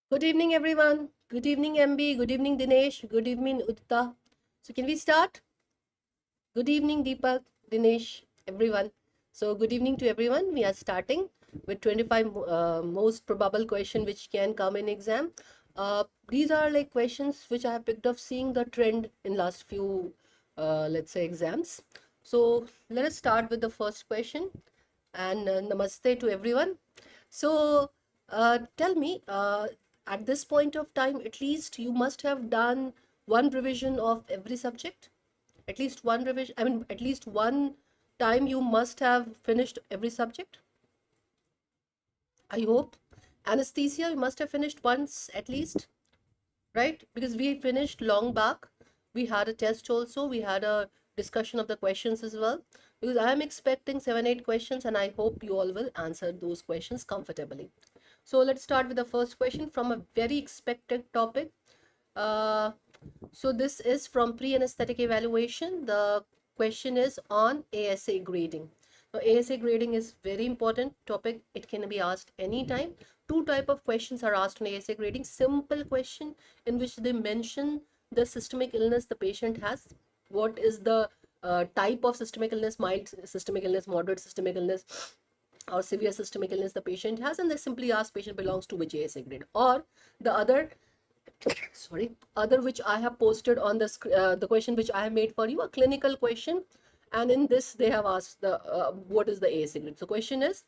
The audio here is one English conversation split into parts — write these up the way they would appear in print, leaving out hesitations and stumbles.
Good evening, everyone. Good evening, MB. Good evening, Dinesh. Good evening, Udita. So, can we start? Good evening, Deepak, Dinesh, everyone. So, good evening to everyone. We are starting with 25 most probable question which can come in exam. These are like questions which I have picked up seeing the trend in last few, let's say, exams. So, let us start with the first question. And namaste to everyone. So, tell me, at this point of time, at least you must have done one revision of every subject. At least one revision, I mean, at least one time you must have finished every subject. I hope. Anesthesia, you must have finished once at least, right? Because we finished long back. We had a test also. We had a discussion of the questions as well. Because I am expecting 7, 8 questions and I hope you all will answer those questions comfortably. So let's start with the first question from a very expected topic. Uh, so this is from pre-anesthetic evaluation. The question is on ASA grading. Now, ASA grading is very important topic. It can be asked anytime. Two type of questions are asked on ASA grading. Simple question in which they mention the systemic illness the patient has. What is the type of systemic illness, mild systemic illness, moderate systemic illness, or severe systemic illness the patient has, and they simply ask patient belongs to which ASA grade. Or the other other which I have posted on the question which I have made for you, a clinical question, and in this they have asked the what is the ASA grade. So question is,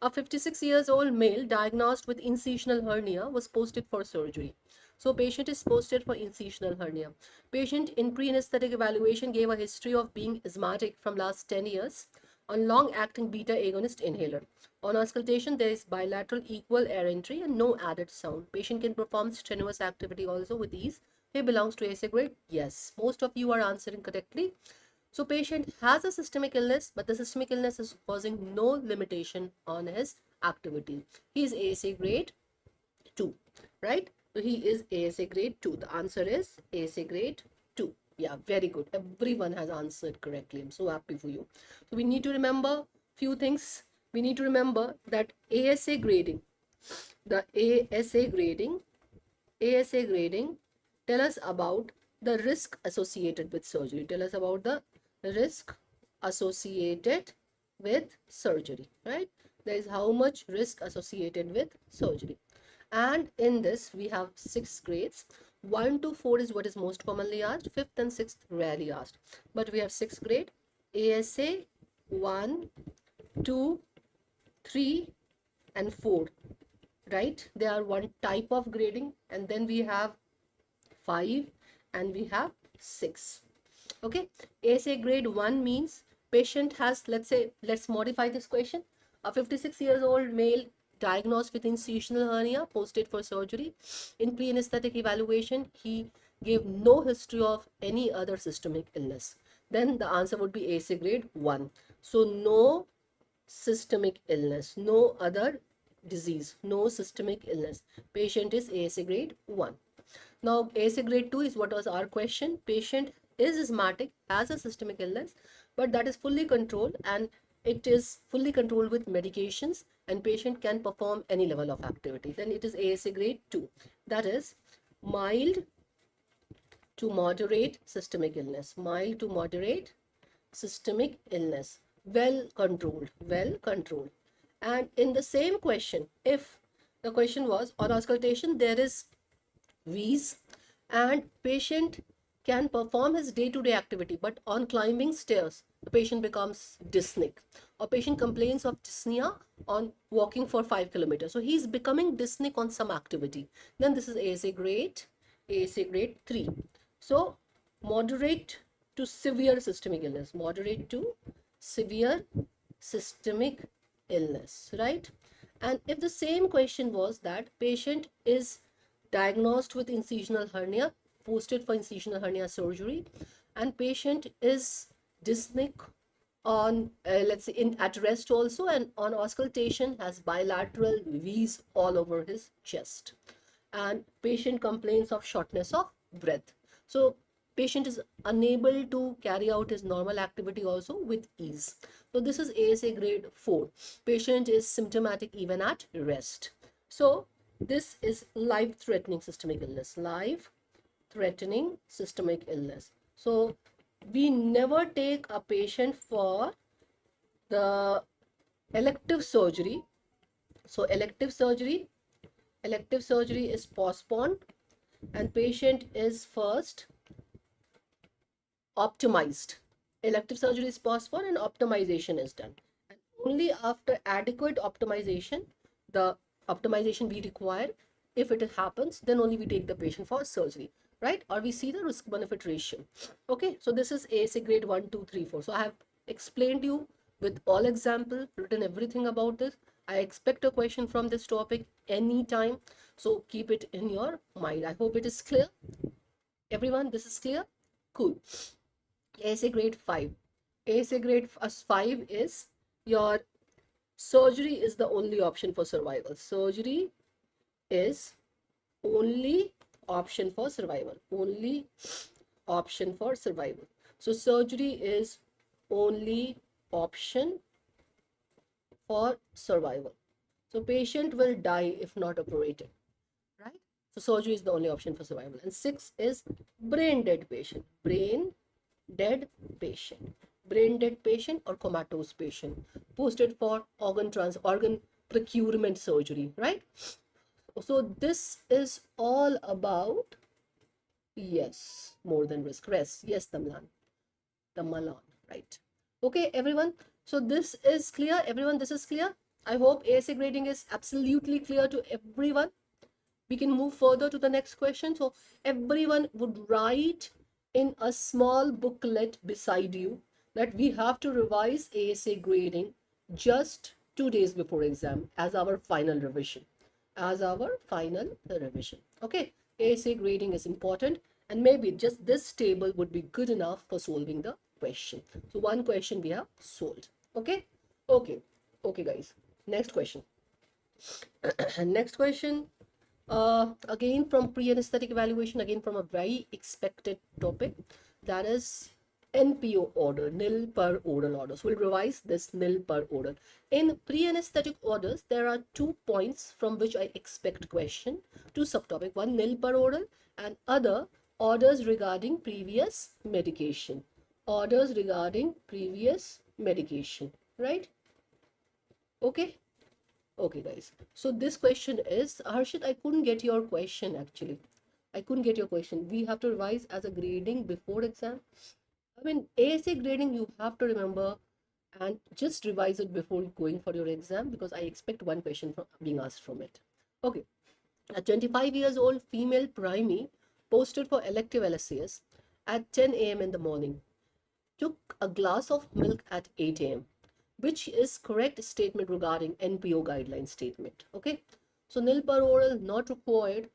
a 56 years old male diagnosed with incisional hernia was posted for surgery. So patient is posted for incisional hernia. Patient in pre-anesthetic evaluation gave a history of being asthmatic from last 10 years on long-acting beta-agonist inhaler. On auscultation, there is bilateral equal air entry and no added sound. Patient can perform strenuous activity also with ease. He belongs to ASA grade? Yes. Most of you are answering correctly. So patient has a systemic illness, but the systemic illness is causing no limitation on his activity. He is ASA grade 2, right? So he is ASA grade 2. The answer is ASA grade 2. Yeah, very good. Everyone has answered correctly. I'm so happy for you. So we need to remember few things. We need to remember that ASA grading, the ASA grading tell us about the risk associated with surgery. Tell us about the risk associated with surgery, right? There is how much risk associated with surgery. And in this we have 6 grades. 1 to 4 is what is most commonly asked. 5th and 6th rarely asked, but we have 6 grade: ASA 1, 2, 3 and 4, right? They are one type of grading, and then we have 5 and we have 6. Okay, ASA grade 1 means patient has, let's modify this question. A 56 years old male diagnosed with incisional hernia, posted for surgery. In pre-anesthetic evaluation, he gave no history of any other systemic illness. Then the answer would be ASA grade 1. So no systemic illness, no other disease, no systemic illness. Patient is ASA grade 1. Now, ASA grade 2 is what was our question. Patient is asthmatic, has a systemic illness, but that is fully controlled, and it is fully controlled with medications, and patient can perform any level of activity. Then it is ASA grade 2. That is mild to moderate systemic illness. Mild to moderate systemic illness. Well controlled. Well controlled. And in the same question, if the question was on auscultation, there is wheeze and patient can perform his day-to-day activity, but on climbing stairs the patient becomes dyspneic, or patient complains of dyspnea on walking for 5 kilometers. So he's becoming dyspneic on some activity. Then this is ASA grade 3. So moderate to severe systemic illness, moderate to severe systemic illness, right? And if the same question was that patient is diagnosed with incisional hernia, posted for incisional hernia surgery, and patient is dyspneic on let's say in at rest also, and on auscultation has bilateral wheeze all over his chest, and patient complains of shortness of breath. So patient is unable to carry out his normal activity also with ease. So this is ASA grade 4. Patient is symptomatic even at rest. So this is life-threatening systemic illness. Life-threatening systemic illness. So we never take a patient for the elective surgery. So elective surgery is postponed and patient is first optimized. Elective surgery is postponed and optimization is done. And only after adequate optimization, the optimization we require, if it happens, then only we take the patient for surgery, right? Or we see the risk benefit ratio. Okay, so this is ASA grade 1, 2, 3, 4. So I have explained you with all example, written everything about this. I expect a question from this topic anytime. So keep it in your mind. I hope it is clear. Everyone, this is clear? Cool. ASA grade 5. ASA grade 5 is your surgery is the only option for survival. Surgery is only option for survival. Only option for survival. So surgery is only option for survival. So patient will die if not operated, right? So surgery is the only option for survival. And 6 is brain dead patient. Brain dead patient or comatose patient, posted for organ procurement surgery, right? So this is all about, yes, more than risk. Rest, yes, the Malan, right? Okay, everyone. So this is clear, everyone. This is clear. I hope ASA grading is absolutely clear to everyone. We can move further to the next question. So everyone would write in a small booklet beside you that we have to revise ASA grading just 2 days before exam as our final revision. Okay, ASA grading is important, and maybe just this table would be good enough for solving the question. So one question we have solved. Okay, guys. Next question. Next question. Again from pre-anesthetic evaluation, again from a very expected topic, that is NPO order, nil per oral order. So we'll revise this nil per oral. In pre-anesthetic orders, there are 2 points from which I expect question, 2 subtopic, one nil per oral and other orders regarding previous medication. Right? Okay. Okay, guys. So this question is, Harshit, I couldn't get your question actually. We have to revise as a grading before exam. I mean, ASA grading, you have to remember and just revise it before going for your exam, because I expect one question from being asked from it. Okay. A 25 years old female primee posted for elective LSCS at 10 a.m. in the morning took a glass of milk at 8 a.m. Which is correct statement regarding NPO guideline statement? Okay, so nil per oral not required,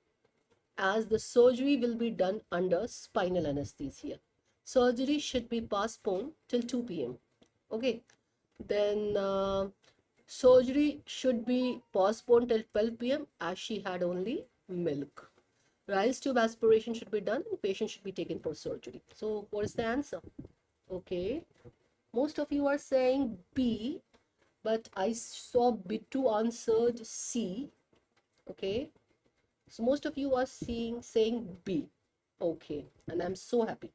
as the surgery will be done under spinal anesthesia. Surgery should be postponed till 2 p.m. Okay, then surgery should be postponed till 12 p.m. as she had only milk. Rise tube aspiration should be done and patient should be taken for surgery. So what is the answer? Okay, most of you are saying B, but I saw B2 answered C. Okay, so most of you are saying B. Okay, and I'm so happy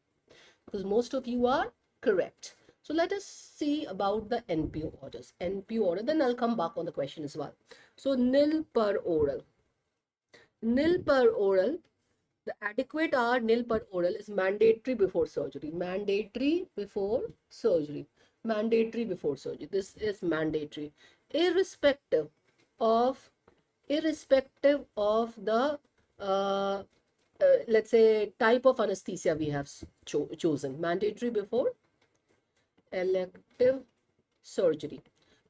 because most of you are correct. So let us see about the NPO orders. NPO order, then I'll come back on the question as well. So nil per oral. The adequate hour nil per oral is mandatory before surgery. Mandatory before surgery. This is mandatory. Irrespective of the let's say type of anesthesia we have chosen. Mandatory before elective surgery.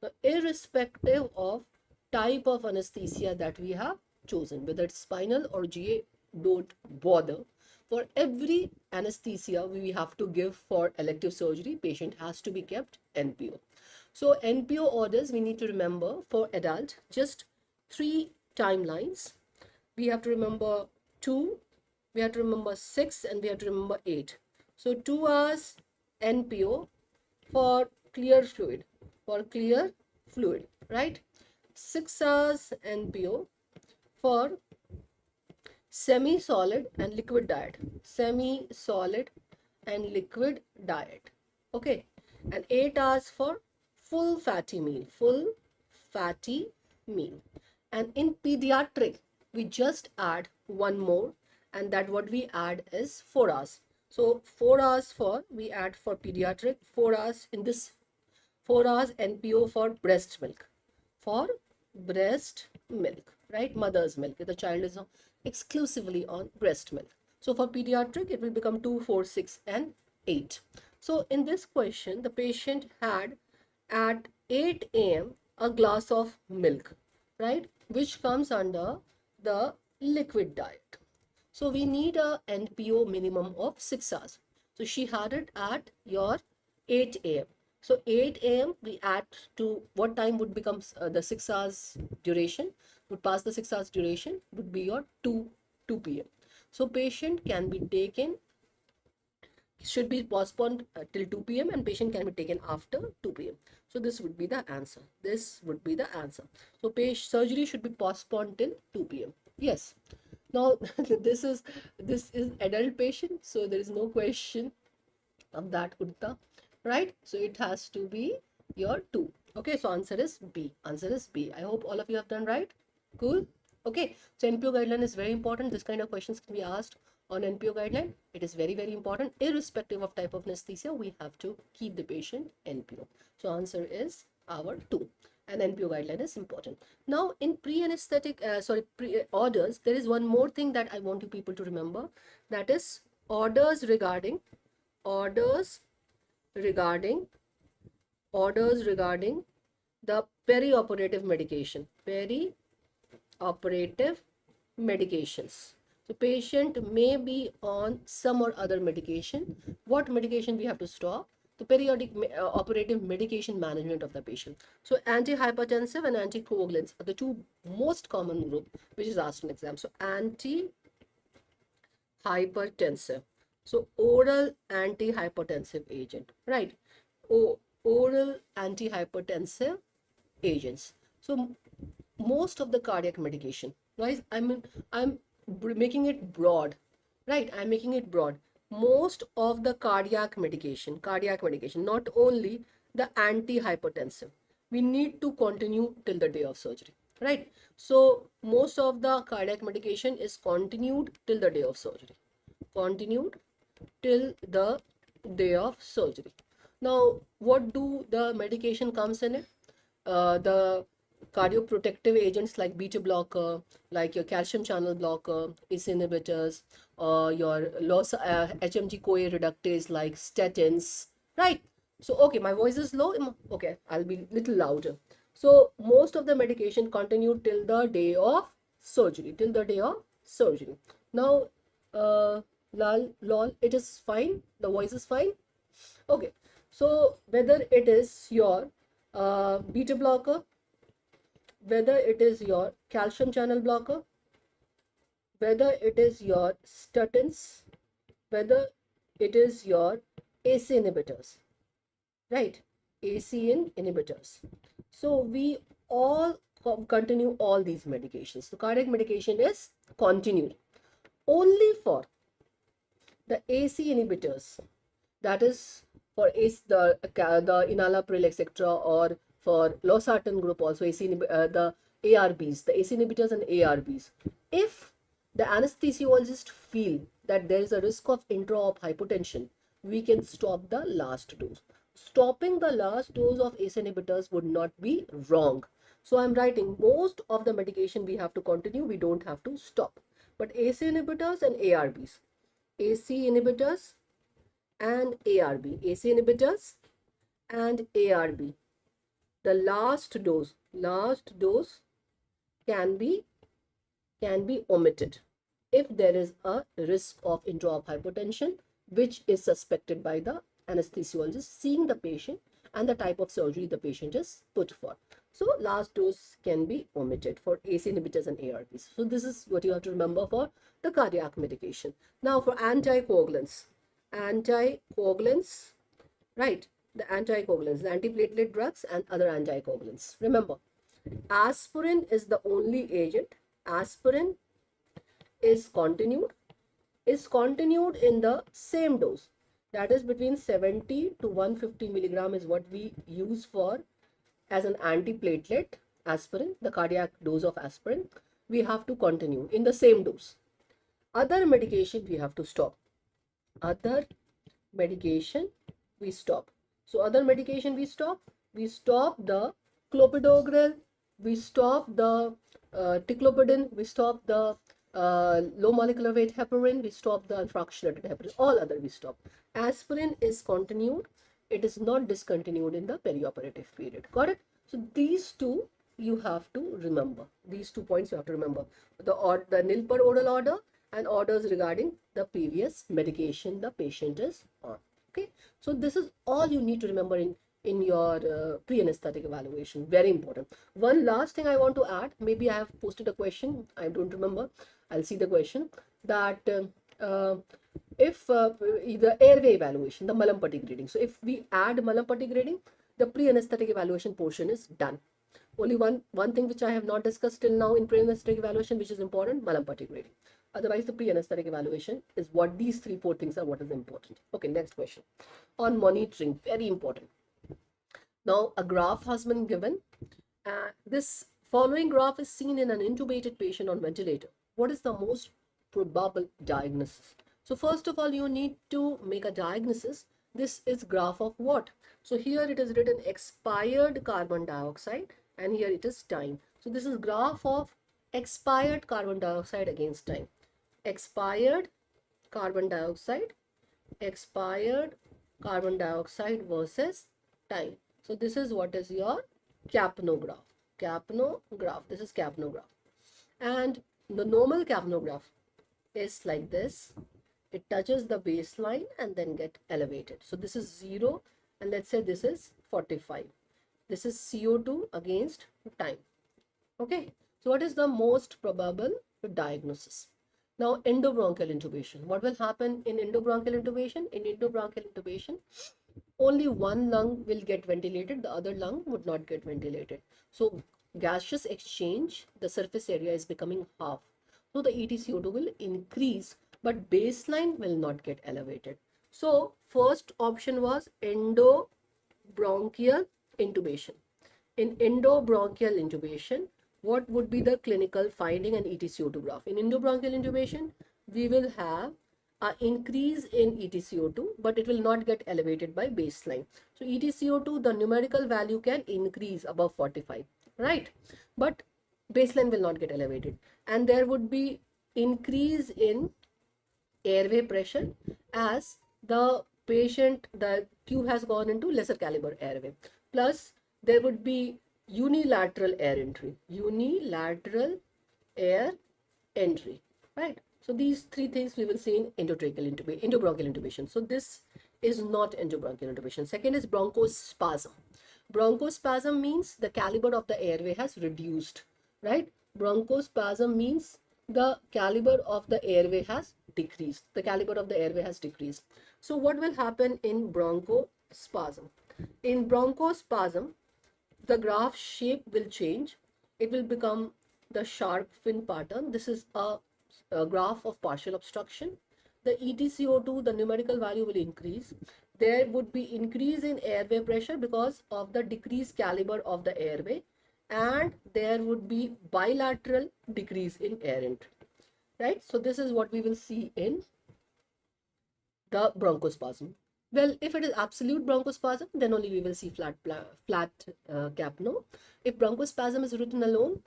Now, irrespective of type of anesthesia that we have chosen, whether it's spinal or GA, don't bother. For every anesthesia we have to give for elective surgery, patient has to be kept NPO. So NPO orders, we need to remember for adult just 3 timelines. We have to remember 2, we have to remember 6, and we have to remember 8. So 2 hours NPO for clear fluid, right? 6 hours NPO for semi-solid and liquid diet. Semi-solid and liquid diet. Okay. And 8 hours for full fatty meal. Full fatty meal. And in pediatric, we just add one more, and that what we add is 4 hours. So 4 hours for, we add for pediatric, 4 hours in this, 4 hours NPO for breast milk. For breast milk, right? Mother's milk. The child is exclusively on breast milk. So for pediatric, it will become 2, 4, 6, and 8. So in this question, the patient had at 8 a.m. a glass of milk, right? Which comes under the liquid diet. So we need a NPO minimum of 6 hours. So she had it at your 8 a.m. So 8 a.m. we add to what time would become the 6 hours duration, would pass the 6 hours duration, would be your 2 p.m. So patient can be taken, should be postponed till 2 p.m. and patient can be taken after 2 p.m. So this would be the answer. This would be the answer. So surgery should be postponed till 2 p.m. Yes. Now this is adult patient, so there is no question of that, Utta, right? So it has to be your 2. Okay, so answer is B. Answer is B. I hope all of you have done right. Cool. Okay, so NPO guideline is very important. This kind of questions can be asked on NPO guideline. It is very, very important. Irrespective of type of anesthesia, we have to keep the patient NPO. So answer is our 2. And NPO guideline is important. Now in pre-anesthetic, orders, there is one more thing that I want you people to remember. That is orders regarding the perioperative medication. Perioperative medications. So patient may be on some or other medication. What medication we have to stop? The periodic operative medication management of the patient. So antihypertensive and anticoagulants are the two most common group which is asked in exam. So antihypertensive. So oral antihypertensive agent, right? Oral antihypertensive agents. So most of the cardiac medication, right? I'm making it broad, right? I'm making it broad. Most of the cardiac medication, not only the antihypertensive, we need to continue till the day of surgery, right? So most of the cardiac medication is continued till the day of surgery. Continued till the day of surgery. Now, what do the medication comes in it? The cardioprotective agents like beta blocker, like your calcium channel blocker, ACE inhibitors, your HMG CoA reductase like statins, right? So, okay, my voice is low. Okay, I'll be little louder. So, most of the medication continue till the day of surgery. Now, lol, it is fine. The voice is fine. Okay, so whether it is your beta blocker, whether it is your calcium channel blocker, whether it is your statins, whether it is your ACE inhibitors, right? ACE inhibitors. So we all continue all these medications. The cardiac medication is continued. Only for the ACE inhibitors, that is for the enalapril, etc., or for losartan group also, the ARBs, the ACE inhibitors and ARBs. If the anesthesiologist feel that there is a risk of intra-op hypotension, we can stop the last dose. Stopping the last dose of ACE inhibitors would not be wrong. So I'm writing most of the medication we have to continue, we don't have to stop. But ACE inhibitors and ARBs, ACE inhibitors and ARB, ACE inhibitors and ARB, the last dose can be omitted if there is a risk of intra-op hypotension which is suspected by the anesthesiologist seeing the patient and the type of surgery the patient is put for. So last dose can be omitted for ACE inhibitors and ARBs. So this is what you have to remember for the cardiac medication. Now for anticoagulants, right? The anticoagulants, the antiplatelet drugs and other anticoagulants. Remember, aspirin is the only agent aspirin is continued in the same dose. That is between 70 to 150 milligram is what we use for as an antiplatelet aspirin, the cardiac dose of aspirin. We have to continue in the same dose. Other medication we have to stop. Other medication we stop. So other medication we stop the clopidogrel, we stop the ticlopidin, we stop the low molecular weight heparin, we stop the unfractionated heparin, all other we stop. Aspirin is continued, it is not discontinued in the perioperative period. Got it? So these two you have to remember. These 2 points you have to remember. The nil per oral order and orders regarding the previous medication the patient is on. Okay, so this is all you need to remember in your pre-anesthetic evaluation. Very important. One last thing I want to add, maybe I have posted a question, I don't remember, I'll see the question, that if the airway evaluation, the Malampati grading, so if we add Malampati grading, the pre-anesthetic evaluation portion is done. Only one thing which I have not discussed till now in pre-anesthetic evaluation, which is important, Malampati grading. Otherwise, the pre-anesthetic evaluation is what these 3-4 things are what is important. Okay, next question. On monitoring, very important. Now, a graph has been given. This following graph is seen in an intubated patient on ventilator. What is the most probable diagnosis? So first of all, you need to make a diagnosis. This is graph of what? So here it is written expired carbon dioxide and here it is time. So this is graph of expired carbon dioxide against time. Expired carbon dioxide versus time. So this is what is your capnograph. This is capnograph. And the normal capnograph is like this. It touches the baseline and then get elevated. So this is 0 and let's say this is 45. This is CO2 against time. Okay. So what is the most probable diagnosis? Now, endobronchial intubation. What will happen in endobronchial intubation? In endobronchial intubation, only one lung will get ventilated, the other lung would not get ventilated. So, gaseous exchange, the surface area is becoming half. So, the EtCO2 will increase, but baseline will not get elevated. So, first option was endobronchial intubation. In endobronchial intubation, what would be the clinical finding and EtCO2 graph? In endobronchial intubation, we will have an increase in EtCO2, but it will not get elevated by baseline. So EtCO2, the numerical value can increase above 45, right? But baseline will not get elevated. And there would be increase in airway pressure as the patient, the tube has gone into lesser caliber airway. Plus, there would be unilateral air entry, right? So these 3 things we will see in endobronchial intubation. So this is not endobronchial intubation. Second is bronchospasm. Bronchospasm means the caliber of the airway has reduced, right? Bronchospasm means the caliber of the airway has decreased. The caliber of the airway has decreased. So what will happen in bronchospasm? In bronchospasm, the graph shape will change. It will become the shark fin pattern. This is a graph of partial obstruction. The EtCO2, the numerical value will increase. There would be increase in airway pressure because of the decreased caliber of the airway, and there would be bilateral decrease in air entry, right? So this is what we will see in the bronchospasm. Well, if it is absolute bronchospasm, then only we will see flat capno. If bronchospasm is written alone,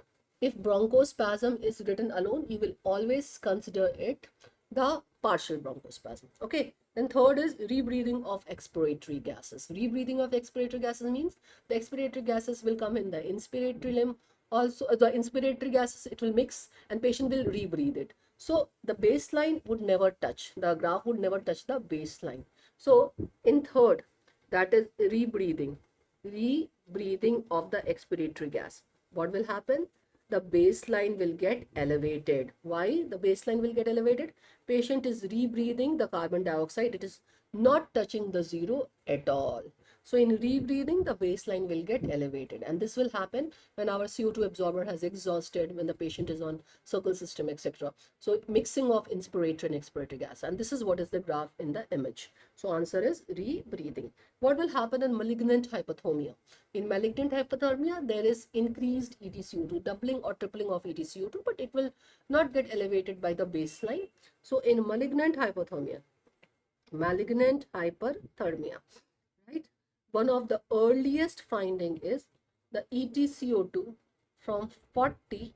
you will always consider it the partial bronchospasm. Okay. Then third is rebreathing of expiratory gases. Rebreathing of expiratory gases means the expiratory gases will come in the inspiratory limb. Also, the inspiratory gases, it will mix and patient will rebreathe it. So the baseline would never touch. The graph would never touch the baseline. So in third, that is rebreathing of the expiratory gas. What will happen? The baseline will get elevated. Why the baseline will get elevated? Patient is rebreathing the carbon dioxide. It is not touching the 0 at all. So in rebreathing, the baseline will get elevated, and this will happen when our CO2 absorber has exhausted, when the patient is on circle system, etc. So mixing of inspiratory and expiratory gas, and this is what is the graph in the image. So answer is rebreathing. What will happen in malignant hypothermia? In malignant hypothermia, there is increased EtCO2, doubling or tripling of EtCO2, but it will not get elevated by the baseline. So in malignant hypothermia, right? One of the earliest finding is the EtCO2 from 40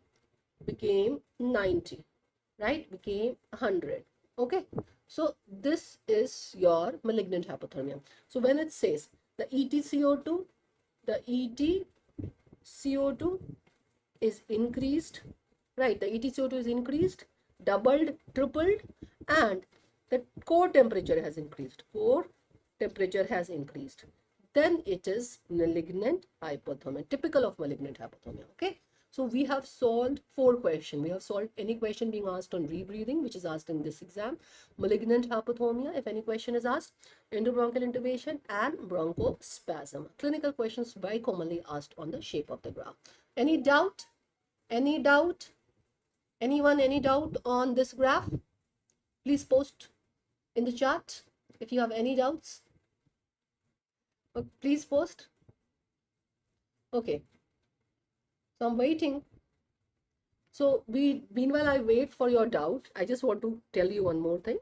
became 90, right? Became 100. Okay. So this is your malignant hypothermia. So when it says the EtCO2, is increased, right? The EtCO2 is increased, doubled, tripled, and the core temperature has increased. Then it is malignant hypothermia, typical of malignant hypothermia. Okay. So we have solved 4 questions. We have solved any question being asked on rebreathing, which is asked in this exam, malignant hypothermia, if any question is asked, endobronchial intubation, and bronchospasm. Clinical questions very commonly asked on the shape of the graph. Any doubt? Any doubt? Anyone, any doubt on this graph? Please post in the chat if you have any doubts. Please post. Okay. So I'm waiting. So meanwhile I wait for your doubt, I just want to tell you one more thing.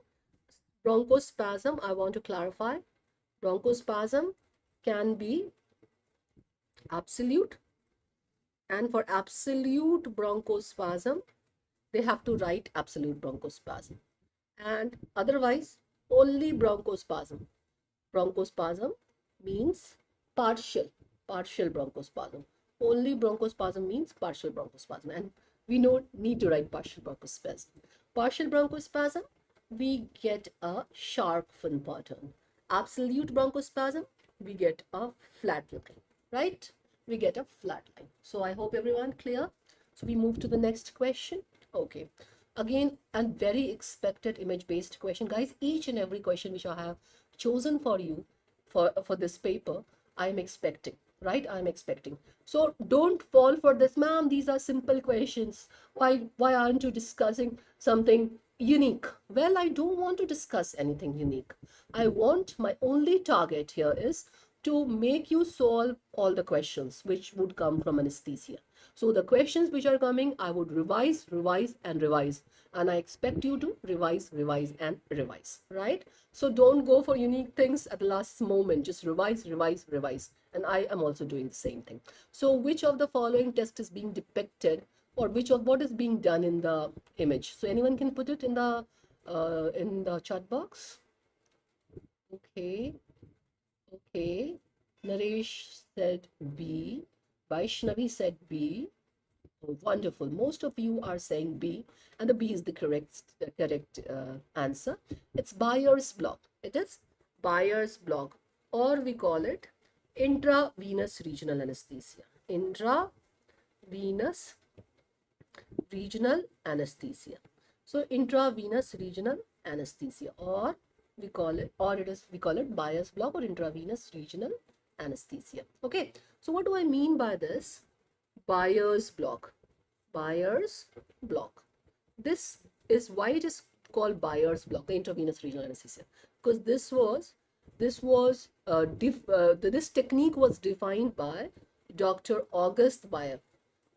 Bronchospasm, I want to clarify. Bronchospasm can be absolute, and for absolute bronchospasm, they have to write absolute bronchospasm. And otherwise, only bronchospasm. Bronchospasm means partial bronchospasm. Only bronchospasm means partial bronchospasm, and we don't need to write partial bronchospasm. Partial bronchospasm, we get a sharp fin pattern. Absolute bronchospasm, we get a flat line, right? We get a flat line. So I hope everyone clear. So we move to the next question. Okay. Again, a very expected image-based question. Guys, each and every question which I have chosen for you for this paper, I'm expecting. Right? I'm expecting. So don't fall for this, ma'am. These are simple questions. Why aren't you discussing something unique? Well, I don't want to discuss anything unique. My only target here is to make you solve all the questions which would come from anesthesia. So the questions which are coming, I would revise, and I expect you to revise, right? So don't go for unique things at the last moment. Just revise. And I am also doing the same thing. So which of the following test is being depicted, or what is being done in the image? So anyone can put it in the chat box. Okay. Naresh said B. Vaishnavi said B. Oh, wonderful. Most of you are saying B, and the B is the correct answer. It's Bayer's block. It is Bayer's block, or we call it intravenous regional anesthesia. Intravenous regional anesthesia. So intravenous regional anesthesia, or we call it Bayer's block or intravenous regional anesthesia. Okay. So what do I mean by this? Bayer's block. This is why it is called Bayer's block, the intravenous regional anesthesia, because this technique was defined by Dr. August Bayer,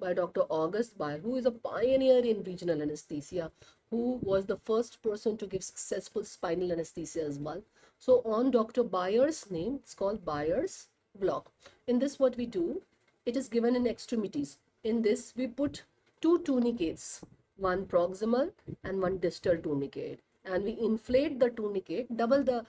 who is a pioneer in regional anesthesia, who was the first person to give successful spinal anesthesia as well. So on Dr. Bayer's name, it's called Bayer's block. In this, what we do, it is given in extremities. In this, we put 2 tunicates, one proximal and one distal tunicate, and we inflate the tunicate, double the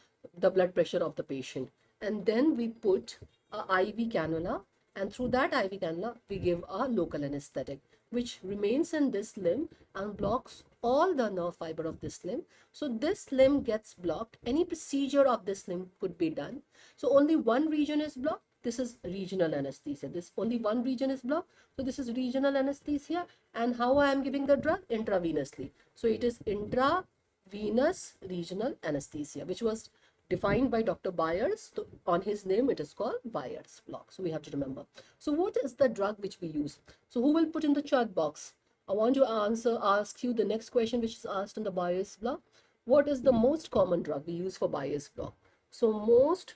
blood pressure of the patient, and then we put a IV cannula, and through that IV cannula we give a local anesthetic, which remains in this limb and blocks all the nerve fiber of this limb. So this limb gets blocked. Any procedure of this limb could be done. So only one region is blocked. This is regional anesthesia. This only one region is blocked. So this is regional anesthesia. And how I am giving the drug? Intravenously. So it is intravenous regional anesthesia, which was defined by Dr. Byers. So on his name, it is called Byers block. So we have to remember. So what is the drug which we use? So who will put in the chat box? I want to ask you the next question which is asked in the Byers block. What is the most common drug we use for Byers block? So most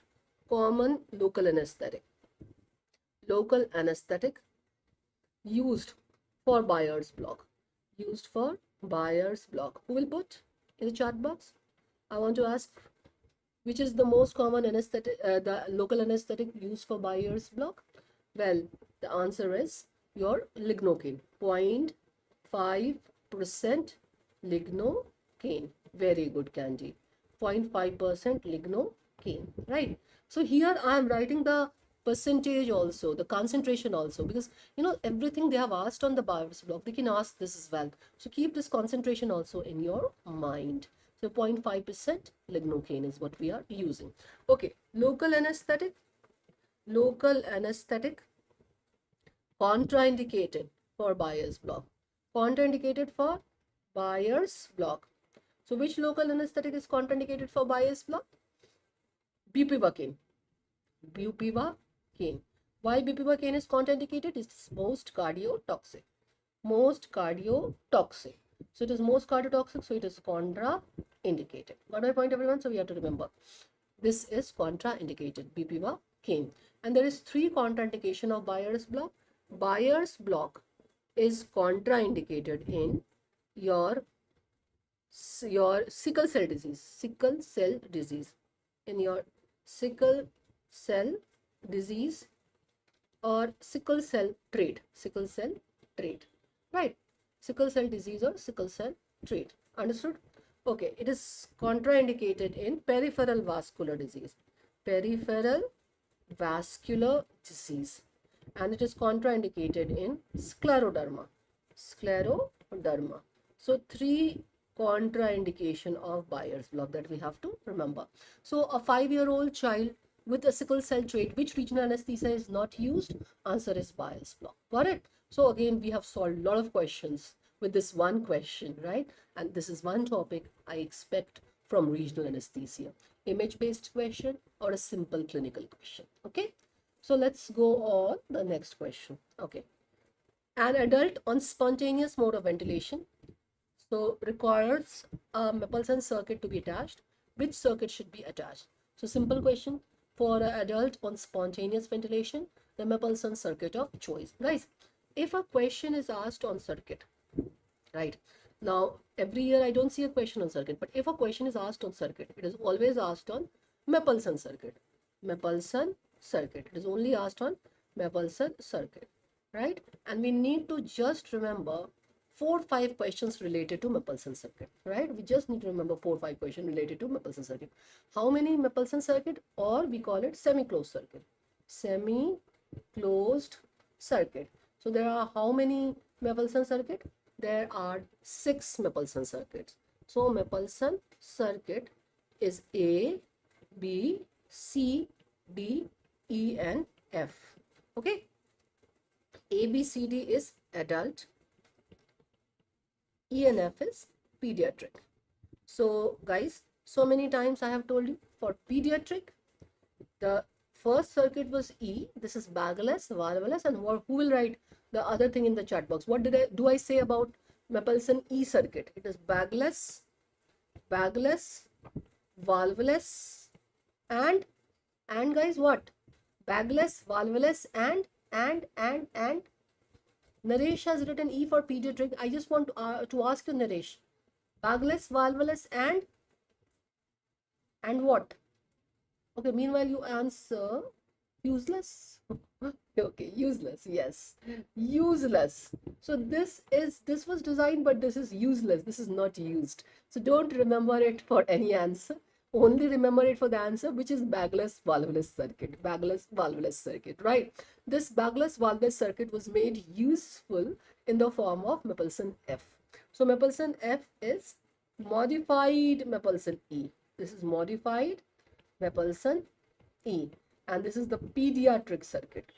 common local anesthetic. Local anesthetic used for Byers block. Used for Byers block. Who will put in the chat box? I want to ask, which is the most common anesthetic, the local anesthetic used for Byers block? Well, the answer is your lignocaine. 0.5% lignocaine. Very good, Candy. 0.5% lignocaine, right? So here I am writing the percentage also, the concentration also, because you know everything they have asked on the Byers block, they can ask this as well. So keep this concentration also in your mind. So 0.5% lignocaine is what we are using. Okay, local anesthetic. Local anesthetic contraindicated for Byers block. Contraindicated for Byers block. So which local anesthetic is contraindicated for Byers block? Bupivacaine. Bupivacaine. Why bupivacaine is contraindicated? It's most cardiotoxic. Most cardiotoxic. So it is most cardiotoxic, so it is contraindicated. Got my point, everyone? So we have to remember. This is contraindicated, bupivacaine. And there is 3 contraindication of Byers block. Byers block is contraindicated in your sickle cell disease. Sickle cell disease. In your sickle cell disease or sickle cell trait. Sickle cell trait. Right? Sickle cell disease or sickle cell trait. Understood? Okay, it is contraindicated in peripheral vascular disease. Peripheral vascular disease. And it is contraindicated in scleroderma. Scleroderma. So 3 contraindication of Byers block that we have to remember. So a 5-year-old child with a sickle cell trait, which regional anesthesia is not used? Answer is Byers block. Got it? So again, we have solved a lot of questions with this one question, right? And this is one topic I expect from regional anesthesia. Image-based question or a simple clinical question. Okay? So let's go on the next question. Okay. An adult on spontaneous mode of ventilation, so requires a Mapleson circuit to be attached. Which circuit should be attached? So simple question. For an adult on spontaneous ventilation, the Mapleson circuit of choice. Guys, if a question is asked on circuit, right? Now, every year I don't see a question on circuit, but if a question is asked on circuit, it is always asked on Mapleson circuit. Mapleson circuit. It is only asked on Mapleson circuit, right? And we need to just remember 4 or 5 questions related to Mapleson circuit, right? We just need to remember 4 or 5 questions related to Mapleson circuit. How many Mapleson circuit? Or we call it semi-closed circuit. Semi-closed circuit. So there are how many Mapleson circuit? There are 6 Mapleson circuits. So Mapleson circuit is A, B, C, D, E and F. Okay. A, B, C, D is adult. E and F is pediatric. So guys, so many times I have told you, for pediatric, the first circuit was E. This is bagless, valveless, and who will write the other thing in the chat box? What do I say about Mapleson E circuit? It is bagless, valveless, and guys, what? Bagless, valveless, and Naresh has written E for pediatric. I just want to ask you, Naresh, bagless, valveless, and what? Okay, meanwhile you answer useless. Okay, useless. Yes, useless. So this was designed, but this is useless. This is not used. So don't remember it for any answer. Only remember it for the answer, which is bagless valveless circuit. Bagless valveless circuit, right? This bagless valveless circuit was made useful in the form of Mapleson F. So Mapleson F is modified Mapleson E. This is modified Mapleson E, and this is the pediatric circuit.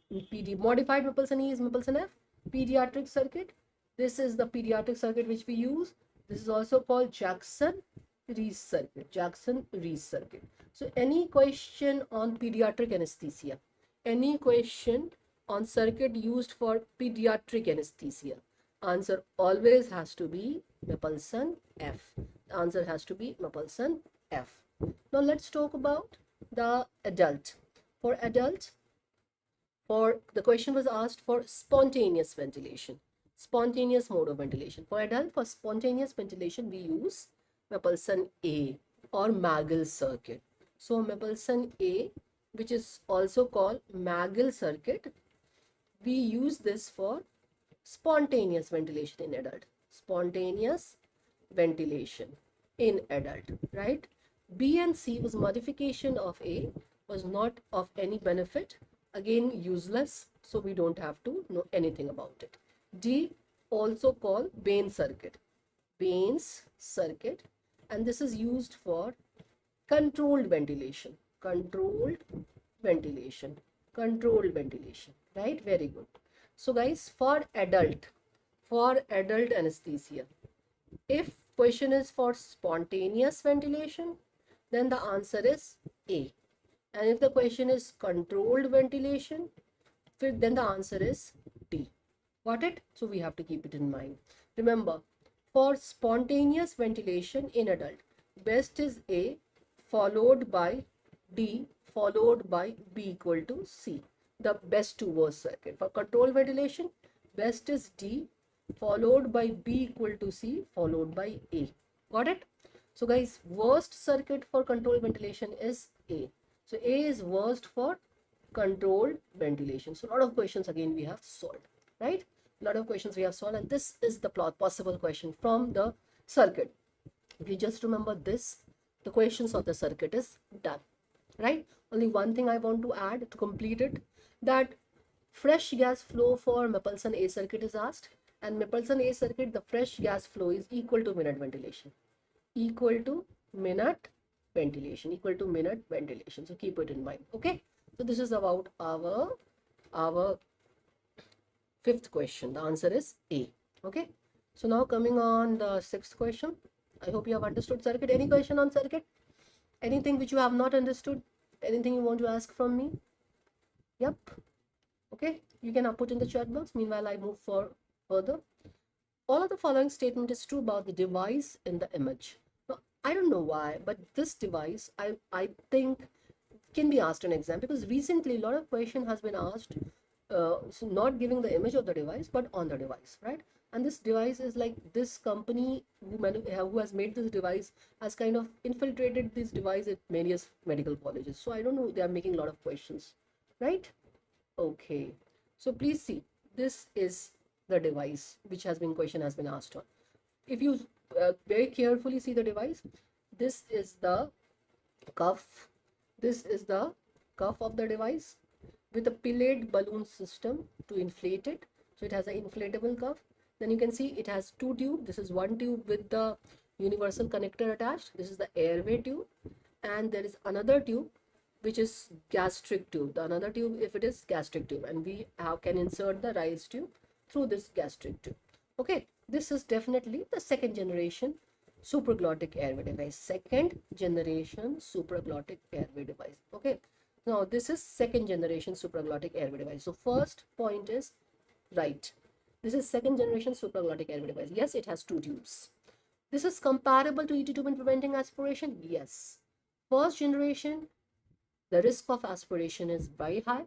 Modified Mapleson E is Mapleson F. Pediatric circuit. This is the pediatric circuit which we use. This is also called Jackson Reese circuit, Jackson Reese circuit. So any question on pediatric anesthesia, any question on circuit used for pediatric anesthesia, answer always has to be Mapleson F. The answer has to be Mapleson F. Now let's talk about the adult. For adult, for the question was asked for spontaneous ventilation, spontaneous mode of ventilation. For adult, for spontaneous ventilation, we use Mapleson A or Magel circuit. So Mapleson A, which is also called Magel circuit, we use this for spontaneous ventilation in adult. Spontaneous ventilation in adult, right? B and C was modification of A, was not of any benefit, again useless, so we don't have to know anything about it. D, also called Bain circuit, Bain's circuit, and this is used for controlled ventilation, controlled ventilation, controlled ventilation, right? Very good. So guys, for adult anesthesia, if question is for spontaneous ventilation, then the answer is A. And if the question is controlled ventilation, then the answer is D. Got it? So we have to keep it in mind. Remember, for spontaneous ventilation in adult, best is A, followed by D, followed by B equal to C. The best to worst circuit. For controlled ventilation, best is D, followed by B equal to C, followed by A. Got it? So guys, worst circuit for controlled ventilation is A. So A is worst for controlled ventilation. So a lot of questions again we have solved, right? A lot of questions we have solved, and this is the possible question from the circuit. If you just remember this, the questions of the circuit is done, right? Only one thing I want to add to complete it, that fresh gas flow for Mapleson A circuit is asked, and Mapleson A circuit, the fresh gas flow is equal to minute ventilation, equal to minute ventilation, equal to minute ventilation. So keep it in mind. Okay, so this is about our fifth question. The answer is A. Okay, so now coming on the sixth question. I hope you have understood circuit. Any question on circuit? Anything which you have not understood? Anything you want to ask from me? Yep. Okay, you can put in the chat box. Meanwhile, I move further. All of the following statement is true about the device in the image. Now, I don't know why, but this device, I think, can be asked in exam, because recently a lot of question has been asked, so not giving the image of the device, but on the device, right? And this device is like, this company who has made this device has kind of infiltrated this device at various medical colleges. So I don't know, they are making a lot of questions, right? Okay, so please see, this is the device which has been asked on. If you very carefully see the device, this is the cuff, this is the cuff of the device with a pilate balloon system to inflate it. So it has an inflatable cuff. Then you can see it has two tubes. This is one tube with the universal connector attached. This is the airway tube, and there is another tube which is gastric tube. The another tube, if it is gastric tube, and we can insert the rise tube through this gastric tube. Okay, this is definitely the second generation supraglottic airway device. Second generation supraglottic airway device. Okay, now this is second generation supraglottic airway device. So first point is right. This is second generation supraglottic airway device. Yes, it has two tubes. This is comparable to ET tube in preventing aspiration. Yes. First generation, the risk of aspiration is very high.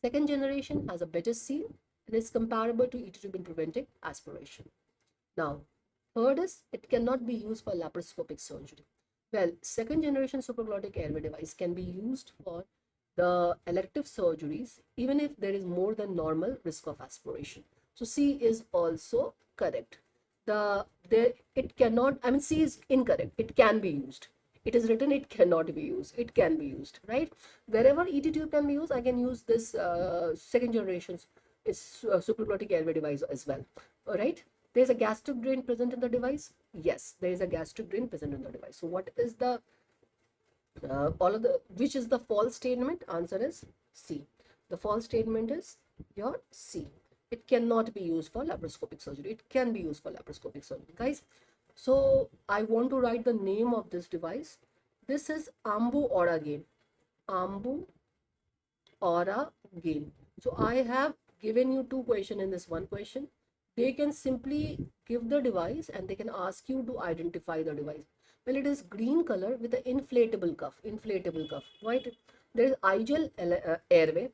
Second generation has a better seal and is comparable to ET tube in preventing aspiration. Now, third is, it cannot be used for laparoscopic surgery. Well, second generation supraglottic airway device can be used for the elective surgeries, even if there is more than normal risk of aspiration. So C is also correct. It cannot, I mean, C is incorrect. It can be used. It is written it cannot be used. It can be used, right? Wherever ET tube can be used, I can use this second generation supraglottic airway device as well. All right. There is a gastric drain present in the device. Yes, there is a gastric drain present in the device. So what is the which is the false statement? Answer is C. The false statement is your C. It cannot be used for laparoscopic surgery. It can be used for laparoscopic surgery. Guys, So I want to write the name of this device. This is Ambu Aura Gain. Ambu Aura Gain. So I have given you two questions in this one question. They can simply give the device and they can ask you to identify the device. Well, it is green color with an inflatable cuff. Inflatable cuff, right? There is Igel Airway,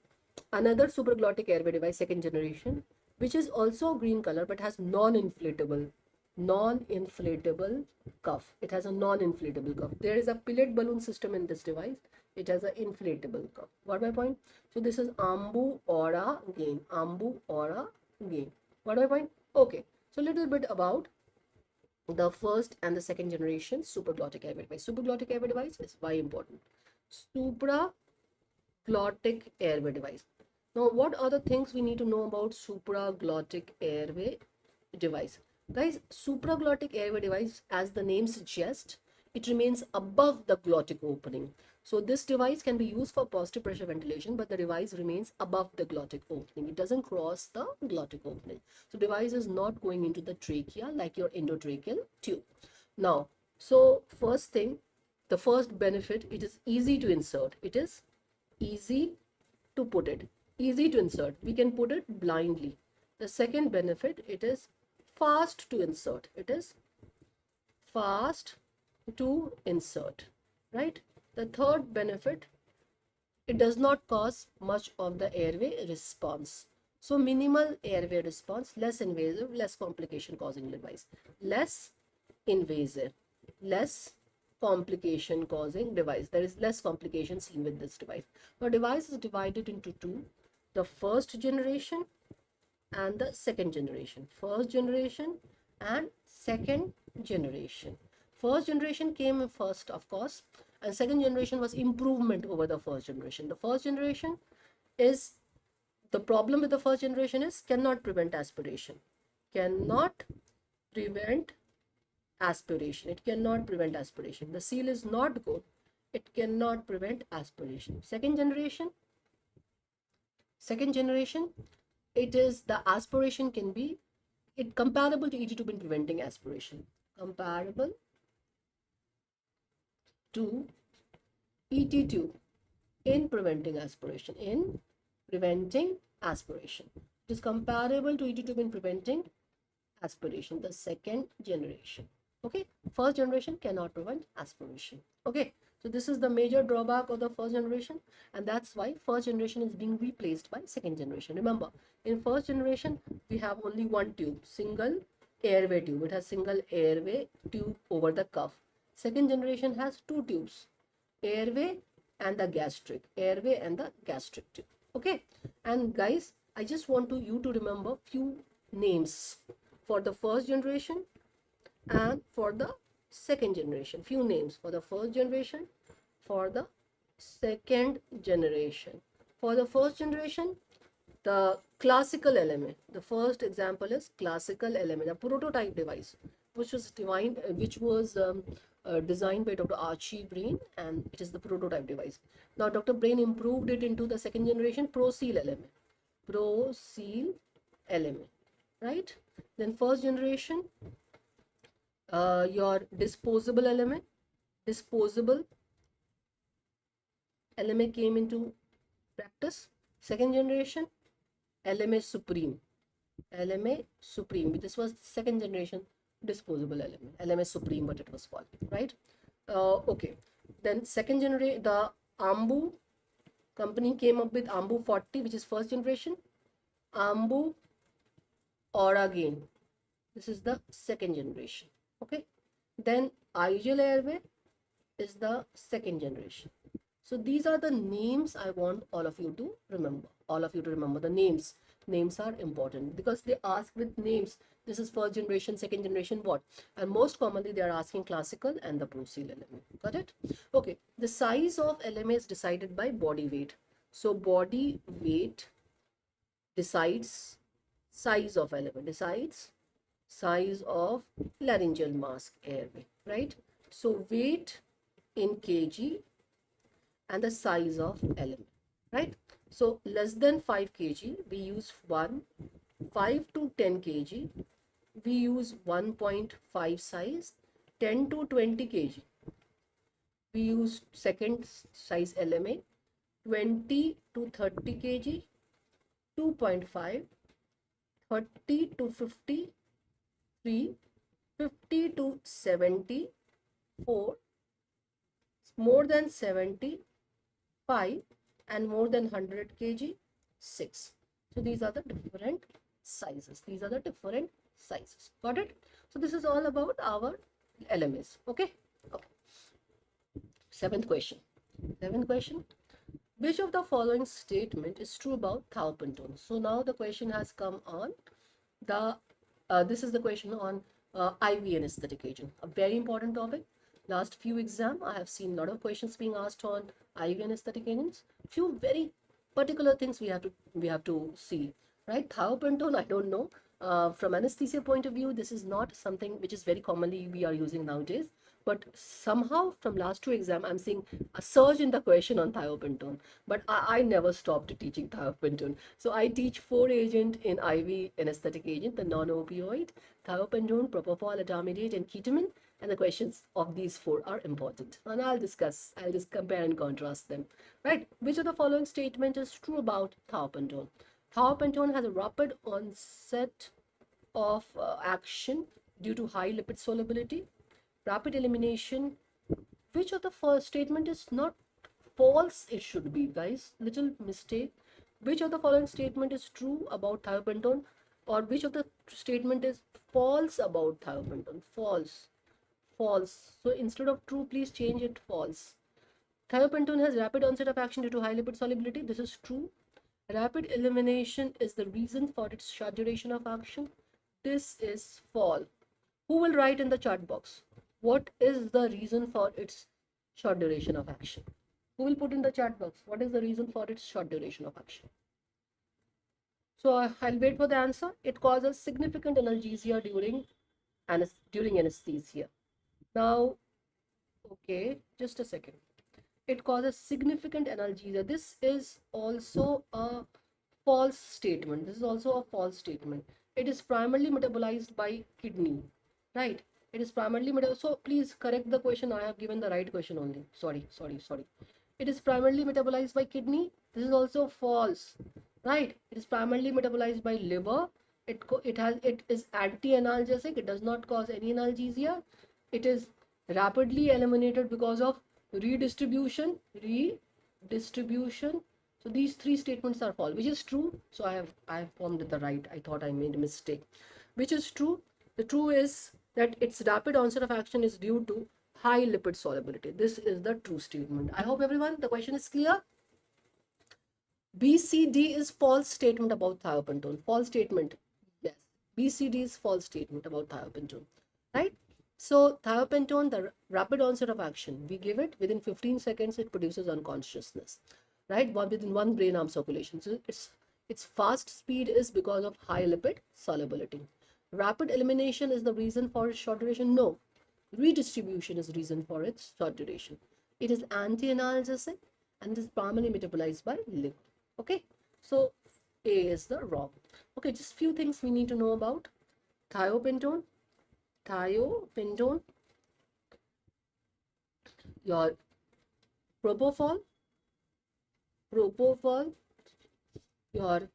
another supraglottic airway device, second generation, which is also green color but has non-inflatable cuff. It has a non-inflatable cuff. There is a pellet balloon system in this device. It has an inflatable cuff. Got my point? So this is Ambu Aura Gain. Ambu Aura Gain. Got my point? Okay. So little bit about the first and the second generation supraglottic airway device. Supraglottic airway device is why important. Supraglottic airway device. Now, what are the things we need to know about supraglottic airway device? Guys, supraglottic airway device, as the name suggests, it remains above the glottic opening. So this device can be used for positive pressure ventilation, but the device remains above the glottic opening. It doesn't cross the glottic opening. So device is not going into the trachea like your endotracheal tube. Now, so first thing, the first benefit, it is easy to insert. It is easy to put it. Easy to insert. We can put it blindly. The second benefit, it is fast to insert. It is fast to insert, right? The third benefit, it does not cause much of the airway response. So minimal airway response, less invasive, less complication causing device. Less invasive, less complication causing device. There is less complication seen with this device. Now device is divided into two, the first generation and the second generation. First generation and second generation. First generation came first, of course, and second generation was improvement over the first generation. The first generation is, the problem with the first generation is cannot prevent aspiration. Cannot prevent aspiration. It cannot prevent aspiration. The seal is not good. It cannot prevent aspiration. Second generation, it is the aspiration can be comparable to ET tube in preventing aspiration. Comparable to ET tube in preventing aspiration. In preventing aspiration. It is comparable to ET tube in preventing aspiration. The second generation. Okay. First generation cannot prevent aspiration. Okay. So this is the major drawback of the first generation, and that's why first generation is being replaced by second generation. Remember, in first generation, we have only one tube, single airway tube. It has single airway tube over the cuff. Second generation has two tubes, airway and the gastric. Airway and the gastric tube. Okay. And guys, I just want you to remember few names for the first generation and for the second generation. Few names for the first generation, for the second generation. For the first generation, the classical LMA. The first example is classical LMA, the prototype device, which was designed by Dr. Archie Brain, and it is the prototype device. Now Dr. Brain improved it into the second generation ProSeal LMA. ProSeal LMA, right? Then first generation, your disposable LMA. Disposable LMA came into practice. Second generation, LMA Supreme. LMA Supreme. This was second generation disposable LMA. LMA Supreme, what it was called, right? Okay. Then second generation, the Ambu company came up with Ambu 40, which is first generation. Ambu Aura Gain. This is the second generation. Okay. Then Igel Airway is the second generation. So these are the names I want all of you to remember. All of you to remember the names. Names are important because they ask with names. This is first generation, second generation, what? And most commonly they are asking classical and the ProSeal LMA. Got it? Okay. The size of LMA is decided by body weight. So body weight decides size of LMA. Decides size of laryngeal mask airway, right? So weight in kg and the size of LMA, right? So less than 5 kg, we use 1. 5 to 10 kg, we use 1.5 size, 10 to 20 kg. We use second size LMA, 20 to 30 kg, 2.5, 30 to 50, 3, 50 to 70, 4, more than 70, 5, and more than 100 kg, 6. So these are the different sizes. These are the different sizes. Got it? So this is all about our LMS. Okay? Okay. Seventh question. Which of the following statement is true about thiopentone? So now the question has come on the, this is the question on IV anesthetic agent, a very important topic. Last few exam, I have seen a lot of questions being asked on IV anesthetic agents. Few very particular things we have to see, right? Thiopentone, I don't know. From anesthesia point of view, this is not something which is very commonly we are using nowadays. But somehow from last two exam, I'm seeing a surge in the question on thiopentone. But I never stopped teaching thiopentone. So I teach 4 agent in IV anesthetic agent, the non-opioid, thiopentone, propofol, etomidate, and ketamine. And the questions of these 4 are important. And I'll just compare and contrast them. Right? Which of the following statement is true about thiopentone? Thiopentone has a rapid onset of action due to high lipid solubility. Rapid elimination. Which of the first statement is not false? It should be, guys. Little mistake. Which of the following statement is true about thiopentone, or which of the statement is false about thiopentone? False. False. So instead of true, please change it false. Thiopentone has rapid onset of action due to high lipid solubility. This is true. Rapid elimination is the reason for its short duration of action. This is false. Who will write in the chat box? What is the reason for its short duration of action? Who will put in the chat box? What is the reason for its short duration of action? So I'll wait for the answer. It causes significant analgesia during anesthesia. Now, okay, just a second. It causes significant analgesia. This is also a false statement. This is also a false statement. It is primarily metabolized by kidney, right? It is primarily metabolized. So please correct the question. I have given the right question only. Sorry. It is primarily metabolized by kidney. This is also false, right? It is primarily metabolized by liver. It is anti-analgesic. It does not cause any analgesia. It is rapidly eliminated because of redistribution. So these 3 statements are false, which is true. So I have formed the right. I thought I made a mistake. Which is true? The true is that its rapid onset of action is due to high lipid solubility. This is the true statement. I hope everyone, the question is clear. BCD is false statement about thiopentone. False statement. Yes. BCD is false statement about thiopentone. Right? So thiopentone, the rapid onset of action, we give it within 15 seconds, it produces unconsciousness. Right? Within 1 brain arm circulation. So its fast speed is because of high lipid solubility. Rapid elimination is the reason for its short duration? No. Redistribution is the reason for its short duration. It is anti-analgesic and is primarily metabolized by liver. Okay. So A is the wrong. Okay, just few things we need to know about thiopentone. Your propofol, your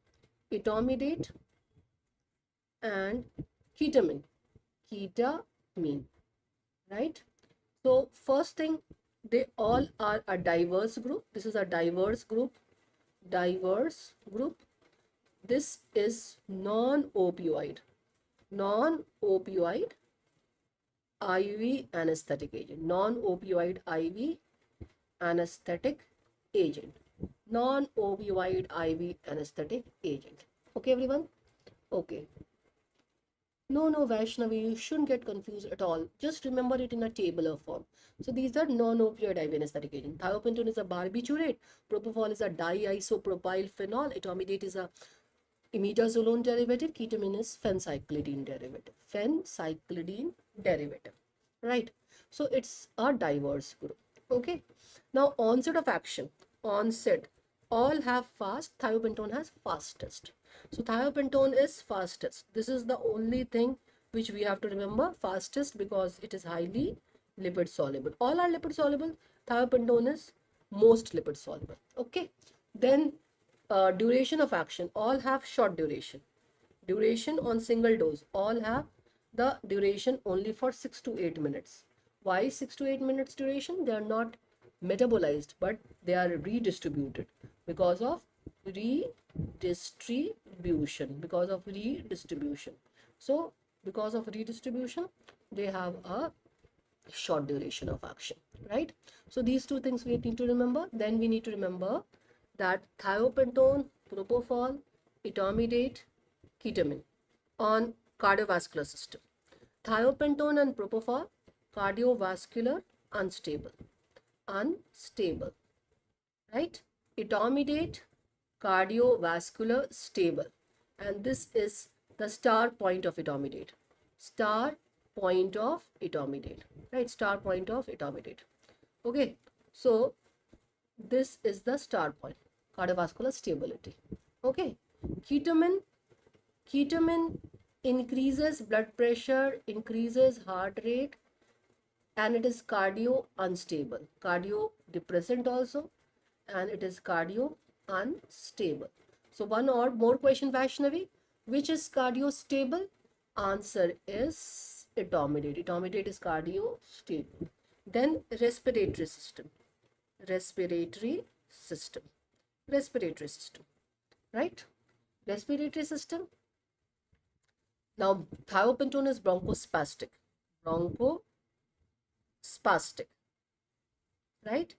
etomidate, and ketamine, right? So first thing, they all are a diverse group. This is a diverse group. This is non-opioid IV anesthetic agent. Non-opioid IV anesthetic agent. Non-opioid IV anesthetic agent. Okay, everyone? Okay. No, Vaishnavi, you shouldn't get confused at all. Just remember it in a tabular form. So these are non-opioid IV anesthetic agent. Thiopentone is a barbiturate. Propofol is a diisopropyl phenol. Etomidate is a imidazolone derivative. Ketamine is phencyclidine derivative. Right? So it's a diverse group. Okay. Now onset of action. All have fast. Thiopentone has fastest. So thiopentone is fastest. This is the only thing which we have to remember fastest because it is highly lipid soluble. All are lipid soluble. Thiopentone is most lipid soluble. Okay. Then duration of action, all have short duration. Duration on single dose, all have the duration only for 6 to 8 minutes. Why 6 to 8 minutes duration? They are not metabolized, but they are redistributed because of redistribution. So because of redistribution, they have a short duration of action, right? So these two things we need to remember. Then we need to remember that thiopentone, propofol, etomidate, ketamine on cardiovascular system. Thiopentone and propofol, cardiovascular, unstable, right? Etomidate, cardiovascular, stable. And this is the star point of etomidate. Star point of etomidate, right? Star point of etomidate. Okay, so this is the star point, cardiovascular stability. Okay, ketamine increases blood pressure, increases heart rate, and it is cardio unstable, cardio depressant also, and it is cardio unstable. So one or more question, Vaishnavi, which is cardio stable? Answer is etomidate. Etomidate is cardio stable. Then respiratory system, right? Respiratory system. Now thiopentone is bronchospastic, right?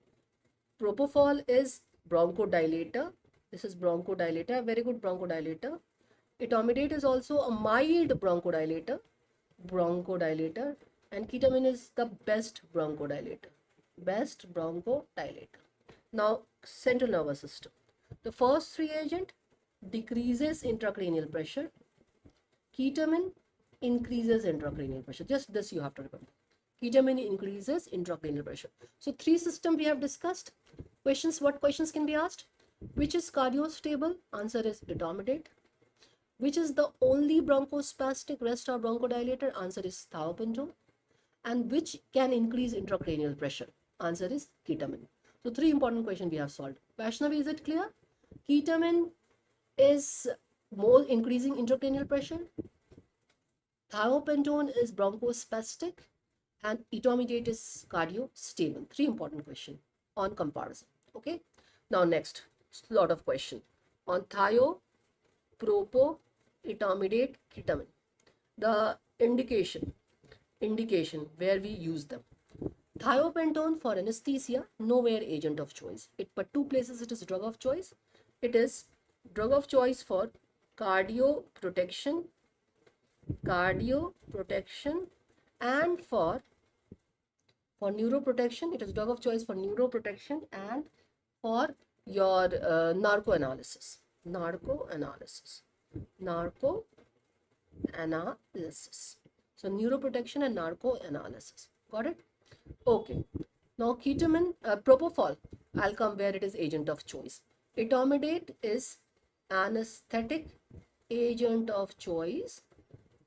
Propofol is bronchodilator. This is bronchodilator, a very good bronchodilator. Etomidate is also a mild bronchodilator, and ketamine is the best bronchodilator. Now, central nervous system. The first three agent decreases intracranial pressure. Ketamine increases intracranial pressure. Just this you have to remember. Ketamine increases intracranial pressure. So three systems we have discussed. Questions, what questions can be asked? Which is cardiostable? Answer is etomidate. Which is the only bronchospastic, rest are bronchodilator? Answer is thiopentone. And which can increase intracranial pressure? Answer is ketamine. So three important questions we have solved. Vaishnavi, is it clear? Ketamine is more increasing intracranial pressure. Thiopentone is bronchospastic, and etomidate is cardio stable. Three important questions on comparison. Okay. Now next, lot of question on thio, propo, etomidate, ketamine. The indication where we use them. Thiopentone for anesthesia, nowhere agent of choice. But two places it is drug of choice. It is drug of choice for cardio protection, and for neuroprotection. It is drug of choice for neuroprotection and for your narcoanalysis. So neuroprotection and narcoanalysis. Got it? Okay. Now ketamine, propofol, I'll come where it is agent of choice. Etomidate is anesthetic agent of choice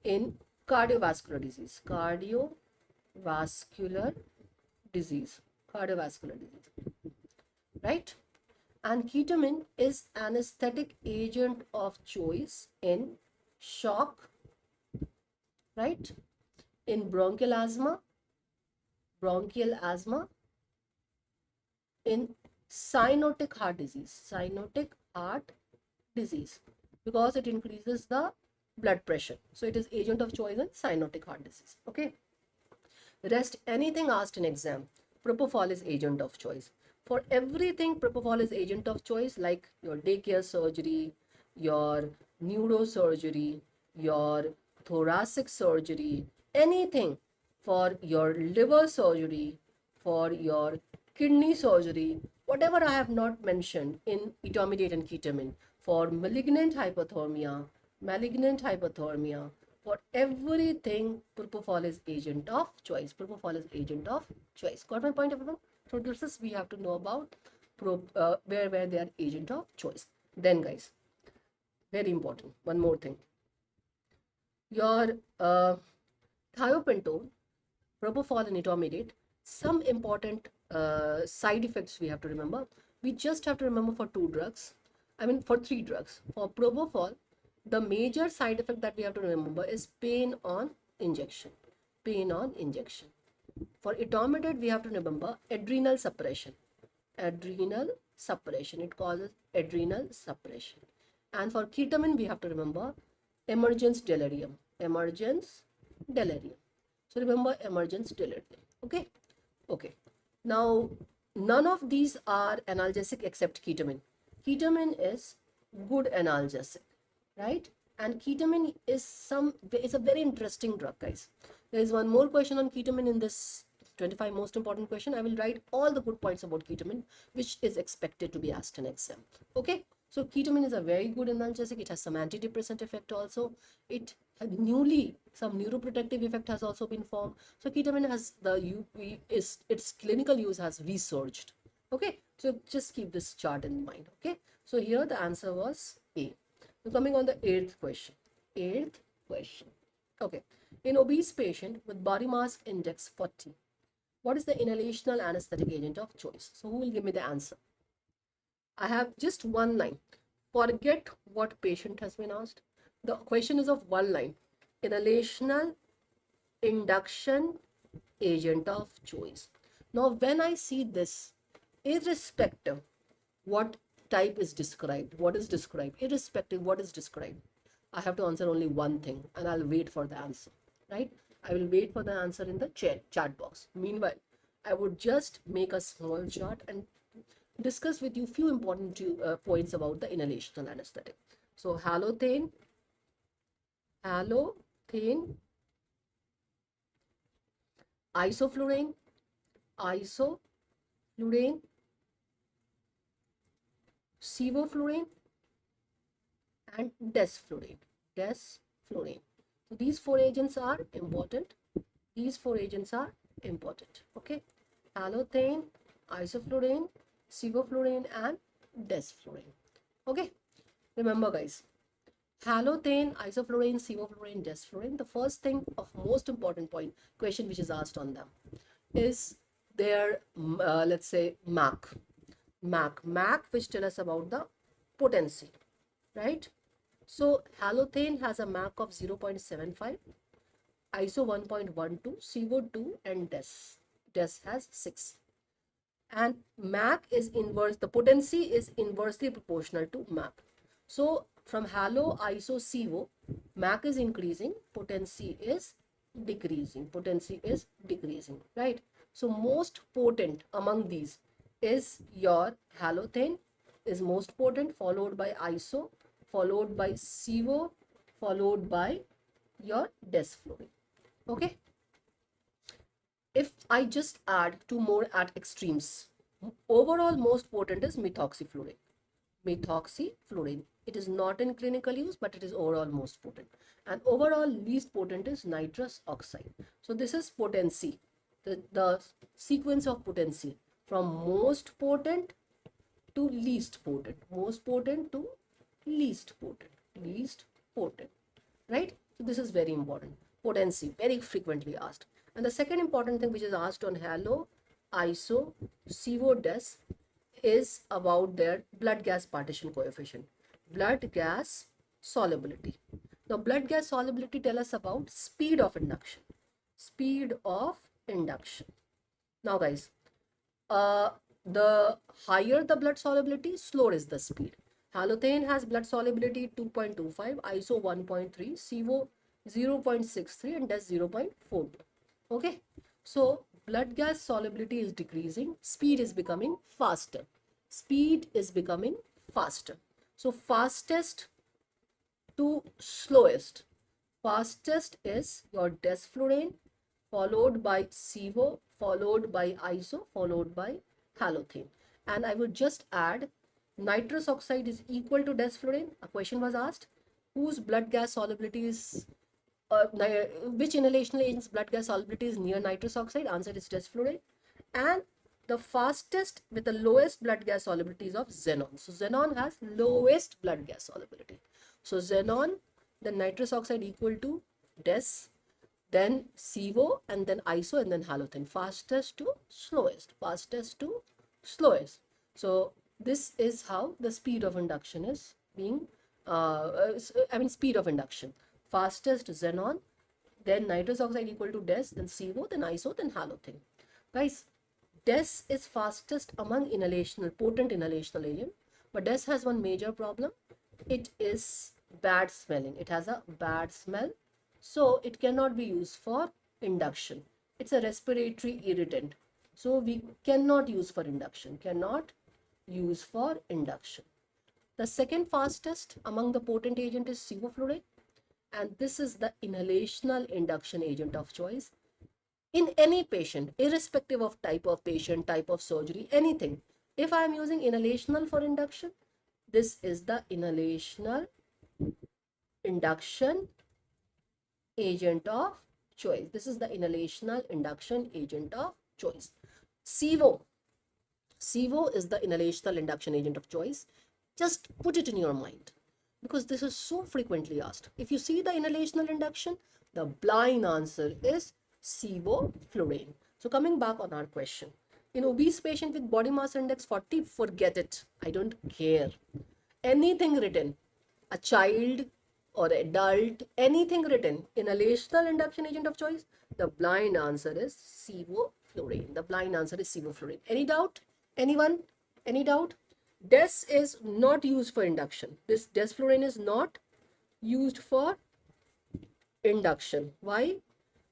in cardiovascular disease. Right? And ketamine is anesthetic agent of choice in shock, right? In bronchial asthma, in cyanotic heart disease, because it increases the blood pressure. So it is agent of choice in cyanotic heart disease. Okay. Rest anything asked in exam, propofol is agent of choice. For everything, propofol is agent of choice, like your daycare surgery, your neurosurgery, your thoracic surgery, anything, for your liver surgery, for your kidney surgery, whatever I have not mentioned in etomidate and ketamine, for malignant hyperthermia, for everything, propofol is agent of choice. Got my point, everyone? So this is, we have to know about where they are agent of choice. Then guys, very important, one more thing. Your Thiopentone, propofol and etomidate, some important side effects we have to remember. We just have to remember for for 3 drugs. For propofol, the major side effect that we have to remember is pain on injection. Pain on injection. For etomidate, we have to remember adrenal suppression. Adrenal suppression. It causes adrenal suppression. And for ketamine, we have to remember emergence delirium. Emergence delirium. So remember emergence delirium. Okay. Okay. Now, none of these are analgesic except ketamine. Ketamine is good analgesic, right? And ketamine is a very interesting drug, guys. There is one more question on ketamine in this 25 most important question. I will write all the good points about ketamine, which is expected to be asked in exam. Okay. So ketamine is a very good analgesic. It has some antidepressant effect also. It had some neuroprotective effect has also been formed. So ketamine has its clinical use has resurged. Okay, so just keep this chart in mind. Okay, so here the answer was A. So coming on the 8th question. 8th question. Okay, in obese patient with body mass index 40, what is the inhalational anesthetic agent of choice? So who will give me the answer? I have just one line. Forget what patient has been asked. The question is of one line. Inhalational induction agent of choice. Now, when I see this, irrespective what type is described, irrespective what is described, I have to answer only one thing and I'll wait for the answer, right? I will wait for the answer in the chat box. Meanwhile, I would just make a small chart and discuss with you few important points about the inhalational anesthetic. So halothane, isoflurane, sevoflurane, and desflurane. So these 4 agents are important. Okay, halothane, isoflurane, sevoflurane, and desflurane. Okay, remember guys, halothane, isoflurane, sevoflurane, desflurane, the first thing of most important question which is asked on them is their let's say MAC, which tell us about the potency, right? So halothane has a MAC of 0.75, iso 1.12, sevo 2, and des has 6. And MAC is inverse, the potency is inversely proportional to MAC. So from halo, iso, sevo, MAC is increasing, potency is decreasing, right? So most potent among these is your halothane is most potent, followed by iso, followed by sevo, followed by your desflurane. Okay. If I just add 2 more at extremes, overall most potent is methoxyflurane. It is not in clinical use, but it is overall most potent. And overall least potent is nitrous oxide. So this is potency, the sequence of potency from most potent to least potent, most potent to least potent, right? So this is very important. Potency, very frequently asked. And the second important thing which is asked on halo, iso, sevo, des is about their blood gas partition coefficient, blood gas solubility. Now, blood gas solubility tell us about speed of induction. Now, guys, the higher the blood solubility, slower is the speed. Halothane has blood solubility 2.25, iso 1.3, sevo 0.63, and des 0.42. Okay, so blood gas solubility is decreasing, speed is becoming faster. So fastest to slowest. Fastest is your desflurane, followed by sevo, followed by iso, followed by halothane. And I would just add nitrous oxide is equal to desflurane. A question was asked, whose blood gas solubility is which inhalational agent's blood gas solubility is near nitrous oxide? Answer is desflurane. And the fastest with the lowest blood gas solubility is of xenon. So xenon has lowest blood gas solubility. So xenon, the nitrous oxide equal to des, then SIVO, and then ISO, and then halogen. Fastest to slowest, fastest to slowest. So this is how the speed of induction is being, speed of induction. Fastest xenon, then nitrous oxide equal to DES, then SIVO, then ISO, then halogen. Guys, DES is fastest among inhalational, potent inhalational agent, but DES has one major problem. It is bad smelling. It has a bad smell, so it cannot be used for induction. It's a respiratory irritant, so we cannot use for induction, cannot use for induction. The second fastest among the potent agent is sevoflurane, and this is the inhalational induction agent of choice. In any patient, irrespective of type of patient, type of surgery, anything, if I am using inhalational for induction, this is the inhalational induction agent of choice. This is the inhalational induction agent of choice. SIVO is the inhalational induction agent of choice. Just put it in your mind, because this is so frequently asked. If you see the inhalational induction, the blind answer is sevoflurane. So coming back on our question, in obese patient with body mass index 40, forget it. I don't care. Anything written, a child or adult, anything written, inhalational induction agent of choice, the blind answer is sevoflurane. The blind answer is sevoflurane. Any doubt? Anyone? Any doubt? DES is not used for induction. This desflurane is not used for induction. Why?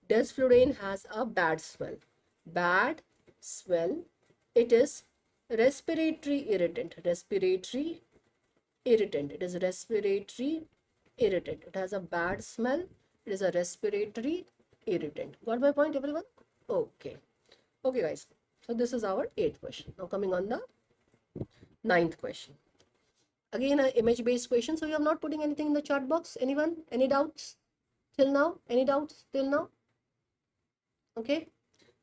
Desflurane has a bad smell. Bad smell. It is respiratory irritant. Respiratory irritant. It is respiratory irritant. It has a bad smell. It is a respiratory irritant. Got my point, everyone? Okay. Okay, guys. So this is our 8th question. Now coming on the 9th question. Again, an image-based question. So you are not putting anything in the chat box. Anyone? Any doubts till now? Any doubts till now? Okay.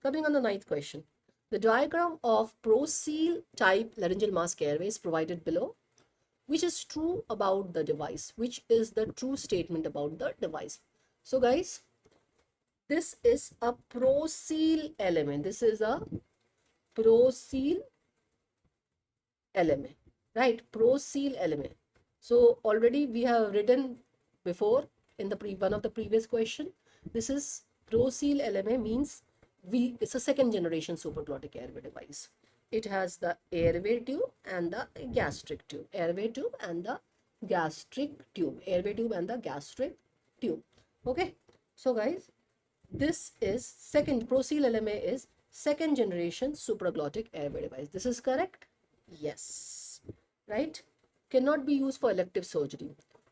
Coming on the 9th question. The diagram of ProSeal type laryngeal mask airway is provided below. Which is true about the device? Which is the true statement about the device? So guys, this is a ProSeal element. This is a ProSeal element, right? ProSeal element. So already we have written before in the one of the previous question. This is ProSeal element means it's a second generation supraglottic airway device. It has the airway tube and the gastric tube. Airway tube and the gastric tube. Airway tube and the gastric tube. Okay. So guys, this is second, ProSeal LMA is second generation supraglottic airway device. This is correct? Yes. Right? Cannot be used for elective surgery.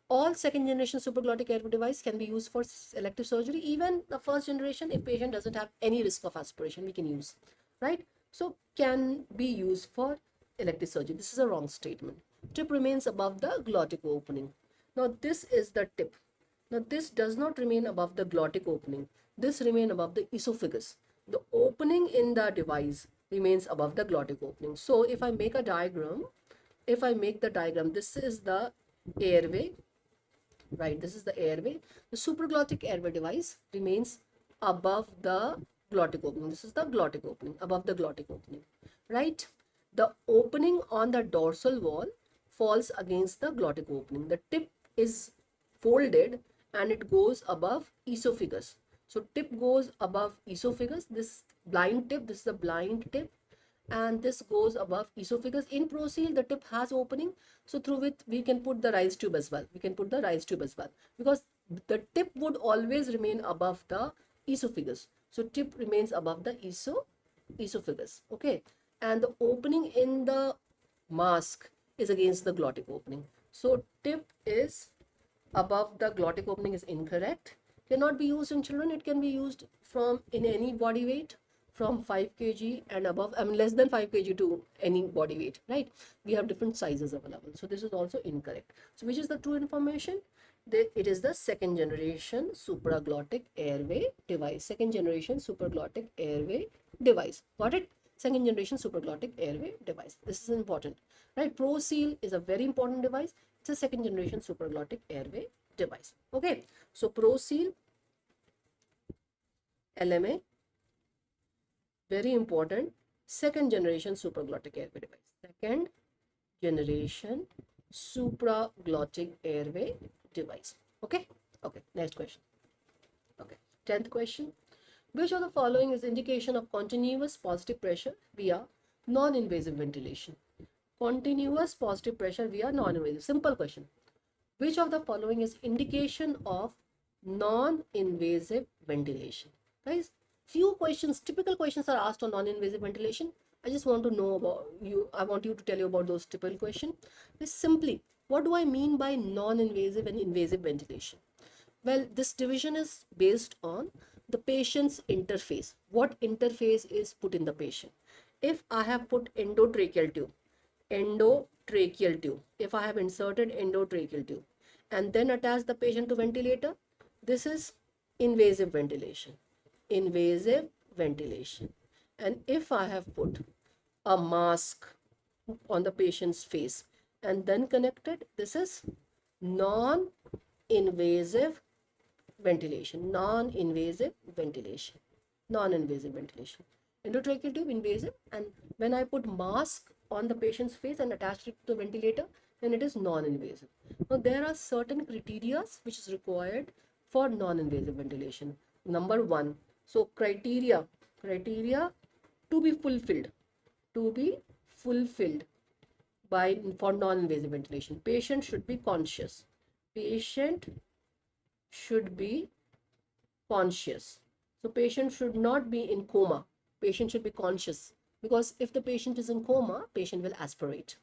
All second generation supraglottic airway device can be used for elective surgery. Even the first generation, if patient doesn't have any risk of aspiration, we can use. Right? So can be used for elective surgery. This is a wrong statement. Tip remains above the glottic opening. Now this is the tip. Now this does not remain above the glottic opening. This remains above the esophagus. The opening in the device remains above the glottic opening. So if I make a diagram, this is the airway, right? This is the airway. The supraglottic airway device remains above the glottic opening. This is the glottic opening, above the glottic opening, right? The opening on the dorsal wall falls against the glottic opening. The tip is folded and it goes above esophagus. So tip goes above esophagus. This blind tip, this is the blind tip, and this goes above esophagus. In ProSeal, the tip has opening, so through which we can put the rise tube as well. We can put the rise tube as well, because the tip would always remain above the esophagus. So tip remains above the esophagus, okay? And the opening in the mask is against the glottic opening. So tip is above the glottic opening is incorrect. Cannot be used in children. It can be used from in any body weight from 5 kg and above. I mean less than 5 kg to any body weight, right? We have different sizes available. So this is also incorrect. So which is the true information? It is the second generation supraglottic airway device. Second generation supraglottic airway device. Got it? Second generation supraglottic airway device. This is important, right? ProSeal is a very important device. It's a second generation supraglottic airway device. Okay. So ProSeal LMA, very important, second generation supraglottic airway device. Second generation supraglottic airway device. Okay? Okay, next question. Okay, 10th question. Which of the following is indication of continuous positive pressure via non-invasive ventilation? Continuous positive pressure via non-invasive. Simple question. Which of the following is indication of non-invasive ventilation? Guys, few questions, typical questions are asked on non-invasive ventilation. I just want to know about you. I want you to tell you about those typical questions. Just simply, what do I mean by non-invasive and invasive ventilation? Well, this division is based on the patient's interface. What interface is put in the patient? If I have put endotracheal tube, if I have inserted endotracheal tube and then attach the patient to ventilator, this is invasive ventilation. Invasive ventilation. And if I have put a mask on the patient's face and then connected, this is non-invasive ventilation. Non-invasive ventilation. Non-invasive ventilation. Endotracheal tube, invasive, and when I put mask on the patient's face and attach it to the ventilator, then it is non-invasive. Now there are certain criteria which is required for non-invasive ventilation. Number one, so criteria to be fulfilled by for non-invasive ventilation. Patient should be conscious. Patient should be conscious. So patient should not be in coma. Patient should be conscious, because if the patient is in coma, patient will aspirate.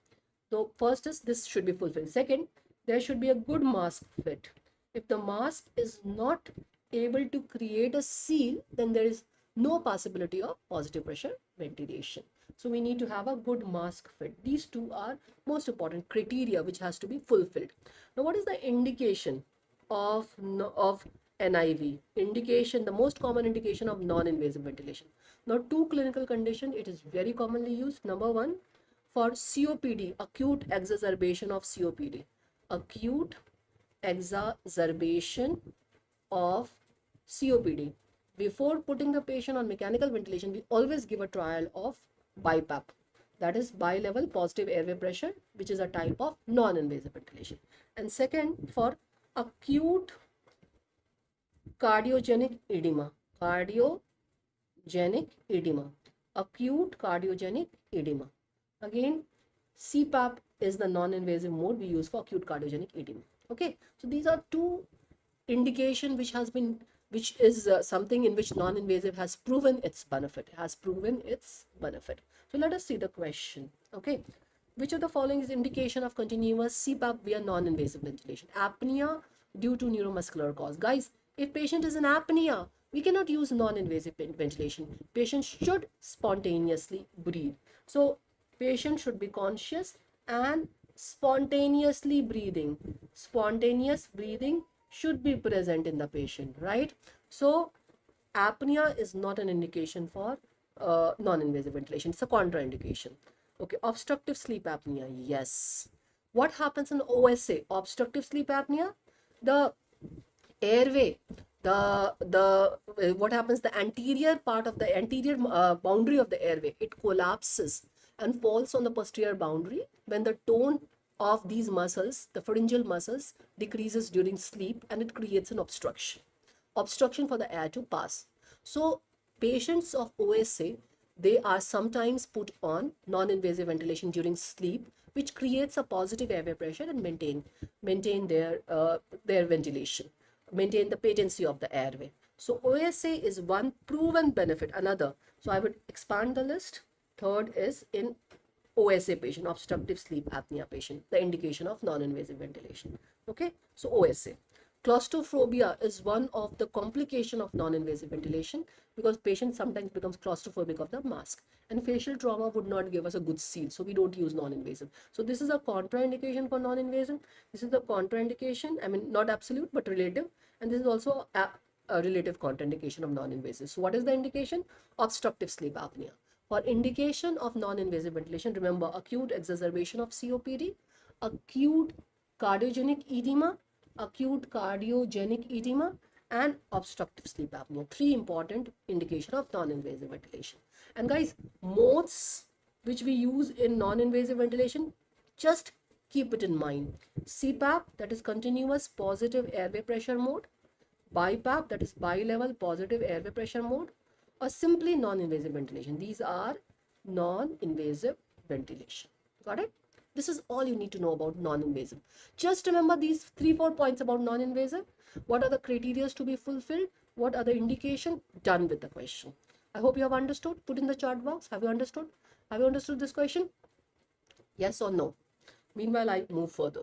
So first is this should be fulfilled. Second, there should be a good mask fit. If the mask is not able to create a seal, then there is no possibility of positive pressure ventilation. So we need to have a good mask fit. These two are most important criteria which has to be fulfilled. Now what is the indication of NIV? Indication, the most common indication of non-invasive ventilation. Now two clinical conditions it is very commonly used. Number one, for COPD, acute exacerbation of COPD. Acute exacerbation of COPD. Before putting the patient on mechanical ventilation, we always give a trial of BiPAP. That is bi-level positive airway pressure, which is a type of non-invasive ventilation. And second, for acute cardiogenic edema. Cardiogenic edema. Acute cardiogenic edema. Again, CPAP is the non-invasive mode we use for acute cardiogenic edema. Okay, so these are two indication which is something in which non-invasive has proven its benefit. So let us see the question. Okay, which of the following is indication of continuous CPAP via non-invasive ventilation? Apnea due to neuromuscular cause. Guys, if patient is in apnea, we cannot use non-invasive ventilation. Patient should spontaneously breathe. So patient should be conscious and spontaneously breathing. Spontaneous breathing should be present in the patient, right? So apnea is not an indication for non-invasive ventilation. It's a contraindication. Okay, obstructive sleep apnea, yes. What happens in OSA? Obstructive sleep apnea, the airway, what happens, the anterior part of the anterior boundary of the airway, it collapses and falls on the posterior boundary when the tone of these muscles, the pharyngeal muscles, decreases during sleep, and it creates an obstruction for the air to pass. So patients of OSA, they are sometimes put on non-invasive ventilation during sleep, which creates a positive airway pressure and maintain their ventilation, maintain the patency of the airway. So OSA is one proven benefit. Another, so I would expand the list. Third is in OSA patient, obstructive sleep apnea patient, the indication of non-invasive ventilation. Okay, so OSA. Claustrophobia is one of the complication of non-invasive ventilation, because patient sometimes becomes claustrophobic of the mask, and facial trauma would not give us a good seal, so we don't use non-invasive. So this is a contraindication for non-invasive. This is the contraindication, I mean not absolute but relative, and this is also a relative contraindication of non-invasive. So what is the indication? Obstructive sleep apnea. For indication of non-invasive ventilation, remember acute exacerbation of COPD, acute cardiogenic edema, and obstructive sleep apnea. 3 important indication of non-invasive ventilation. And guys, modes which we use in non-invasive ventilation, just keep it in mind. CPAP, that is continuous positive airway pressure mode. BiPAP, that is bi-level positive airway pressure mode, or simply non-invasive ventilation. These are non-invasive ventilation. Got it? This is all you need to know about non-invasive. Just remember these 3-4 points about non-invasive. What are the criteria to be fulfilled? What are the indication? Done with the question. I hope you have understood. Put in the chat box. Have you understood? Have you understood this question? Yes or no? Meanwhile, I move further.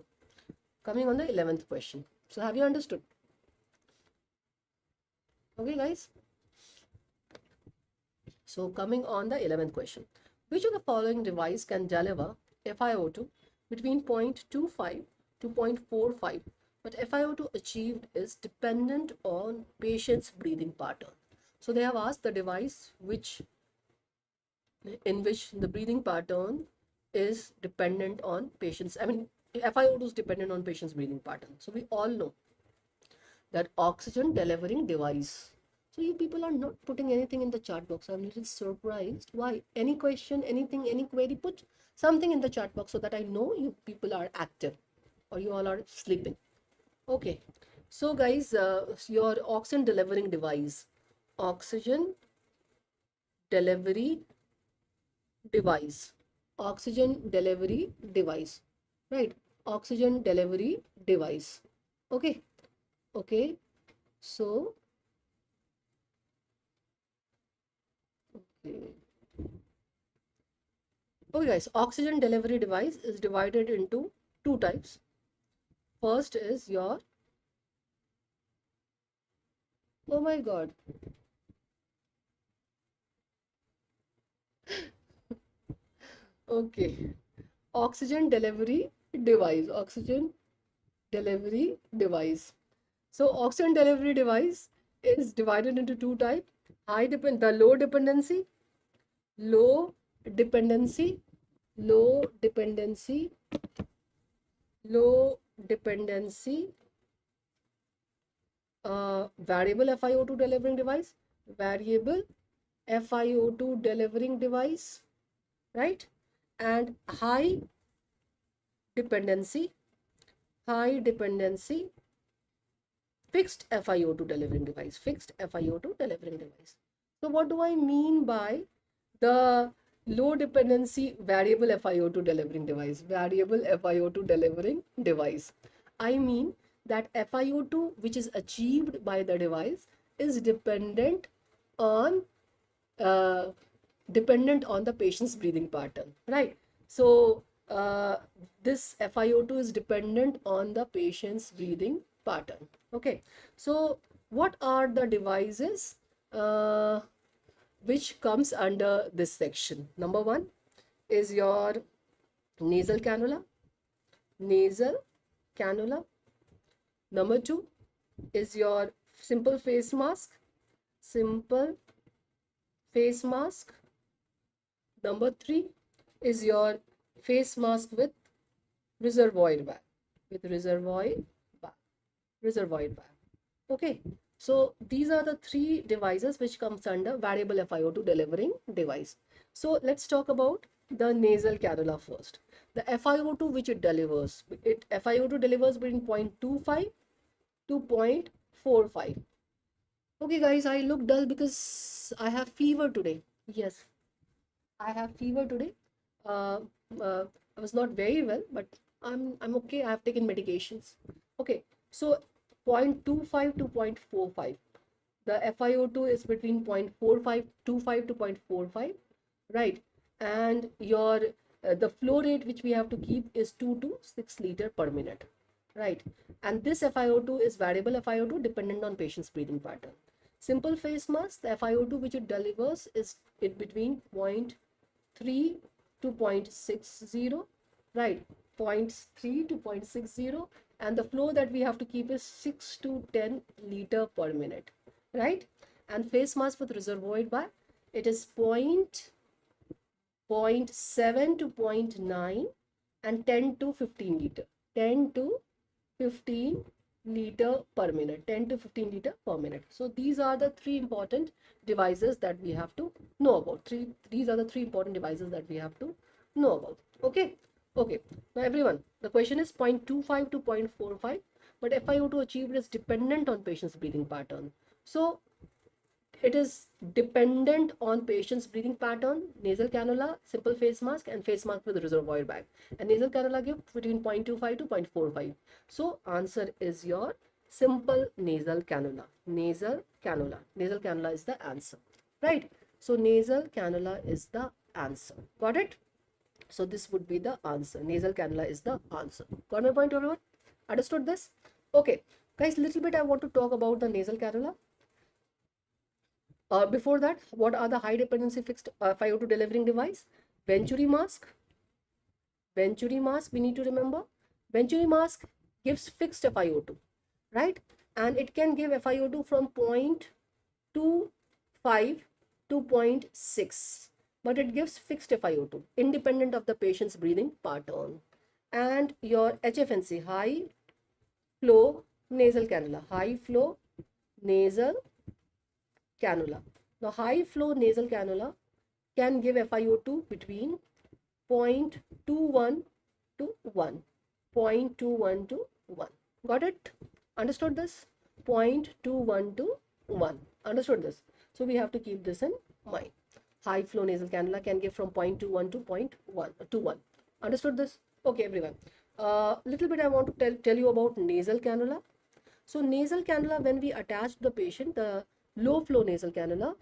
Coming on the 11th question. So have you understood? Okay, guys. So coming on the 11th question. Which of the following device can deliver FiO2 between 0.25 to 0.45, but FiO2 achieved is dependent on patient's breathing pattern? So they have asked the device in which the breathing pattern is dependent on patient's, FiO2 is dependent on patient's breathing pattern. So we all know that oxygen delivering device. So you people are not putting anything in the chat box. I'm a little surprised. Why? Any question, anything, any query, put something in the chat box so that I know you people are active or you all are sleeping. Okay. So guys, your oxygen delivering device. Oxygen delivery device. Oxygen delivery device. Right. Oxygen delivery device. Okay. Okay. So okay guys, oxygen delivery device is divided into 2 types. First is your, oh my god, okay, oxygen delivery device. Oxygen delivery device. So oxygen delivery device is divided into 2 types. The low dependency, low dependency, low dependency, low dependency, variable FiO2 delivering device, variable FiO2 delivering device, right? And high dependency, fixed FiO2 delivering device, fixed FiO2 delivering device. So what do I mean by the low dependency variable FiO2 delivering device? Variable FiO2 delivering device. I mean that FiO2 which is achieved by the device is dependent on the patient's breathing pattern, right? So this FiO2 is dependent on the patient's breathing pattern. Okay, so what are the devices which comes under this section? Number 1 is your nasal cannula. Number 2 is your simple face mask. Number 3 is your face mask with reservoir bag. Okay, so these are the 3 devices which comes under variable FiO2 delivering device. So let's talk about the nasal cannula first. The FiO2 which it delivers, FiO2 delivers between 0.25 to 0.45. Okay guys, I look dull because I have fever today. Yes, I have fever today. I was not very well, but I'm okay. I have taken medications. Okay, so 0.25 to 0.45. The FiO2 is between 0.45 to 0.45, right? And your the flow rate which we have to keep is 2 to 6 liter per minute, right? And this FiO2 is variable FiO2 dependent on patient's breathing pattern. Simple face mask, the FiO2 which it delivers is between 0.3 to 0.60, right? 0.3 to 0.60, and the flow that we have to keep is 6 to 10 liter per minute, right? And face mask with reservoir bag, it is 0.7 to 0.9 and 10 to 15 liter. 10 to 15 liter per minute, 10 to 15 liter per minute. So these are the three important devices that we have to know about. These are the three important devices that we have to know about. Okay. Okay. Now everyone, the question is 0.25 to 0.45, but FiO2 achieved is dependent on patient's breathing pattern. So it is dependent on patient's breathing pattern, nasal cannula, simple face mask, and face mask with reservoir bag. And nasal cannula give between 0.25 to 0.45. So answer is your simple nasal cannula. Nasal cannula. Nasal cannula is the answer. Right? So nasal cannula is the answer. Got it? So this would be the answer. Nasal cannula is the answer. Got my point, everyone? Understood this? Okay. Guys, little bit I want to talk about the nasal cannula. Before that, what are the high dependency fixed FiO2 delivering device? Venturi mask. Venturi mask, we need to remember. Venturi mask gives fixed FiO2, right? And it can give FiO2 from 0.25 to 0.6. But it gives fixed FiO2, independent of the patient's breathing pattern. And your HFNC, high flow nasal cannula. High flow nasal cannula. The high flow nasal cannula can give FiO2 between 0.21 to 1. 0.21 to 1. Got it? Understood this? 0.21 to 1. Understood this? So we have to keep this in mind. High flow nasal cannula can give from 0.21 to 0.1 to 1. Understood this? Okay, everyone. Little bit I want to tell you about nasal cannula. So nasal cannula, when we attach the patient, the low flow nasal cannula,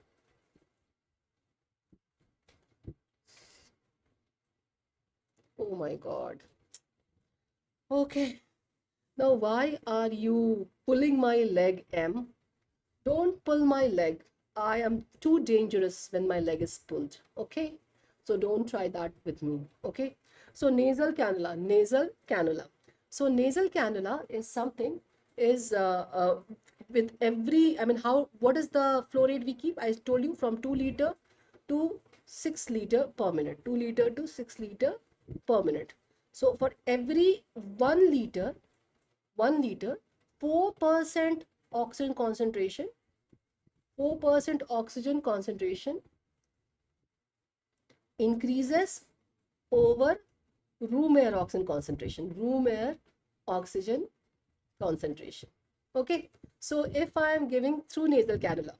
oh my god. Okay, now why are you pulling my leg, M? Don't pull my leg. I am too dangerous when my leg is pulled. Okay, so don't try that with me. Okay, so nasal cannula, nasal cannula. So nasal cannula is something is with every, I mean, what is the flow rate we keep? I told you from 2 liter to 6 liter per minute. 2 liter to 6 liter per minute. So for every 1 liter, 4% oxygen concentration, 4% oxygen concentration increases over room air oxygen concentration. Room air oxygen concentration. Okay, so if I am giving through nasal cannula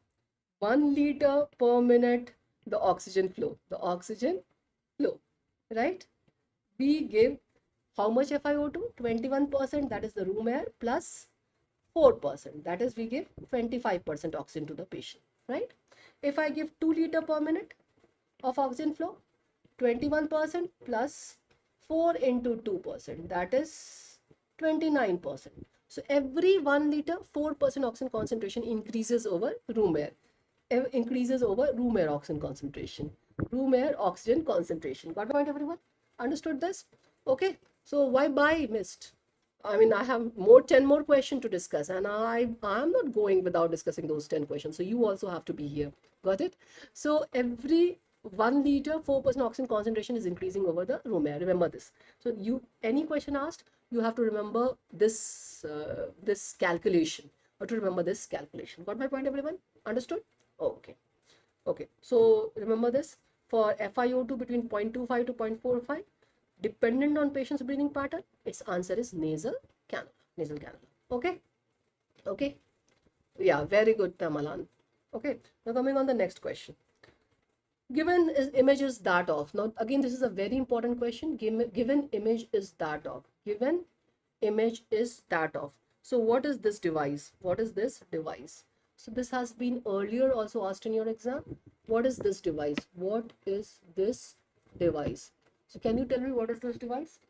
1 liter per minute, the oxygen flow, right? We give how much FiO2? 21%, that is the room air, plus 4%, that is we give 25% oxygen to the patient, right? If I give 2 liter per minute of oxygen flow, 21% plus 4 into 2%, that is 29%. So every 1 liter, 4% oxygen concentration increases over room air. Increases over room air oxygen concentration. Room air oxygen concentration. Got my point, everyone? Understood this? Okay. So why by missed? I mean, I have 10 more questions to discuss, and I'm not going without discussing those 10 questions. So you also have to be here. Got it? So every 1 liter, 4% oxygen concentration is increasing over the room air. Remember this. So any question asked, you have to remember this this calculation, or to remember this calculation. Got my point, everyone? Understood? Okay. Okay. So remember this. For FiO2 between 0.25 to 0.45, dependent on patient's breathing pattern, its answer is nasal cannula. Nasal cannula. Okay. Okay. Yeah. Very good, Tamalan. Okay. Now coming on the next question. Given image is that of. Now again, this is a very important question. Given image is that of. Given image is that of. So what is this device? What is this device? So this has been earlier also asked in your exam. What is this device? What is this device? So can you tell me what is this device?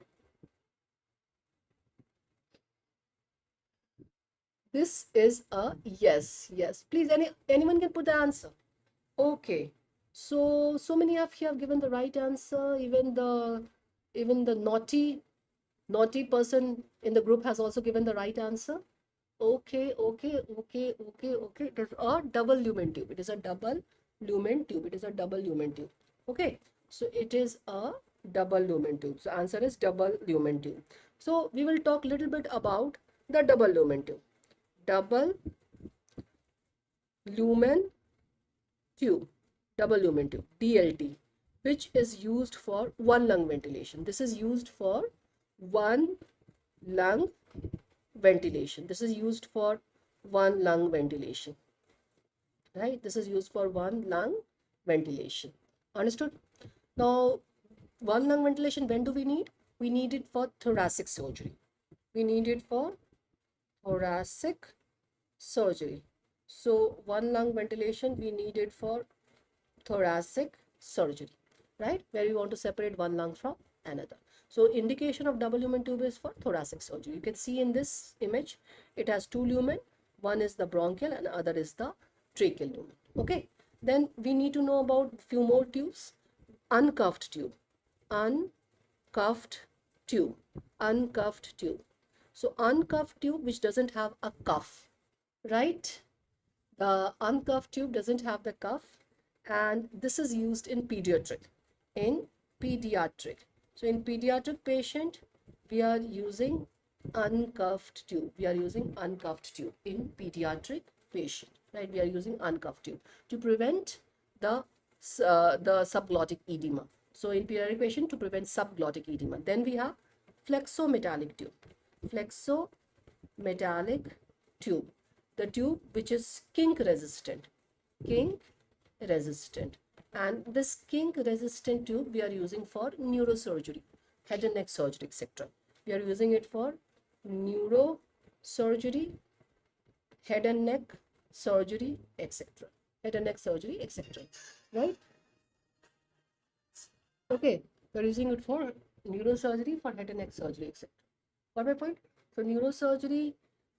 This is a yes. Please, anyone can put the answer. Okay. So many of you have given the right answer. Even the naughty person in the group has also given the right answer. Okay. It is a double lumen tube. It is a double lumen tube. Okay. So it is a double lumen tube. So answer is double lumen tube. So we will talk a little bit about the double lumen tube. Double lumen tube, double lumen tube, DLT, which is used for one lung ventilation. This is used for one lung ventilation. This is used for one lung ventilation. Right? This is used for one lung ventilation. Understood? Now, one lung ventilation, when do we need? We need it for thoracic surgery. We need it for thoracic surgery. So, one lung ventilation, we need it for thoracic surgery, right? Where we want to separate one lung from another. So, indication of double lumen tube is for thoracic surgery. You can see in this image, it has two lumen. One is the bronchial and other is the tracheal lumen. Okay. Then we need to know about few more tubes. Uncuffed tube. Uncuffed tube. Uncuffed tube. So, uncuffed tube which doesn't have a cuff, right? The uncuffed tube doesn't have the cuff, and this is used in pediatric. So in pediatric patient, we are using uncuffed tube. We are using uncuffed tube in pediatric patient, right? We are using uncuffed tube to prevent the subglottic edema. So in pediatric patient, to prevent subglottic edema. Then we have flexometallic tube. Flexometallic tube. The tube which is kink resistant. Kink resistant. And this kink resistant tube we are using for neurosurgery, head and neck surgery, etc. We are using it for neurosurgery, head and neck surgery, etc. Head and neck surgery, etc. Right? Okay, we are using it for neurosurgery, for head and neck surgery, etc. Got my point? For neurosurgery,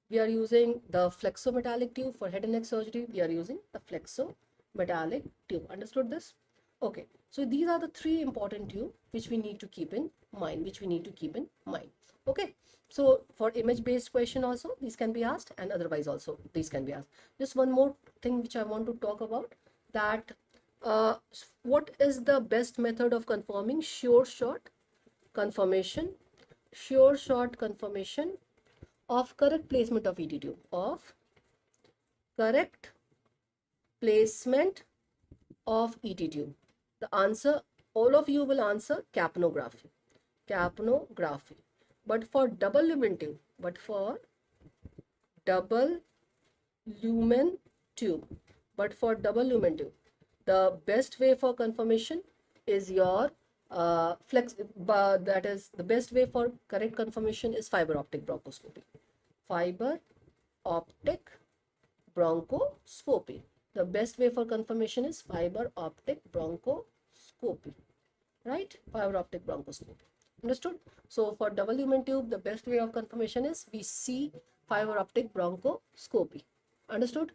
we are using the flexometallic tube. For head and neck surgery, we are using the flexometallic tube. Understood this? Okay. So these are the three important tubes which we need to keep in mind. Okay. So for image-based question also, these can be asked, and otherwise also these can be asked. Just one more thing which I want to talk about, that what is the best method of confirming sure shot confirmation? Sure shot confirmation of correct placement of ET tube, of correct placement of ET tube. The answer, all of you will answer capnography. But for double lumen tube, the best way for confirmation is your that is, the best way for correct confirmation is fiber optic bronchoscopy. Fiber optic bronchoscopy. The best way for confirmation is fiber optic bronchoscopy, right? Fiber optic bronchoscopy. Understood? So for double lumen tube, the best way of confirmation is we see fiber optic bronchoscopy. Understood?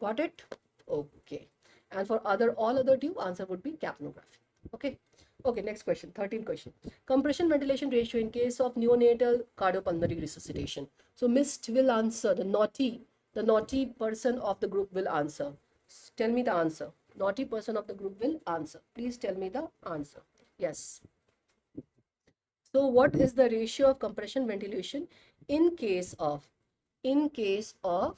Got it? Okay. And for all other tube, answer would be capnography. Okay. Okay, next question, 13th question. Compression ventilation ratio in case of neonatal cardiopulmonary resuscitation. So Mist will answer, the naughty person of the group will answer. Tell me the answer. Naughty person of the group will answer. Please tell me the answer. Yes. So what is the ratio of compression ventilation in case of neonatal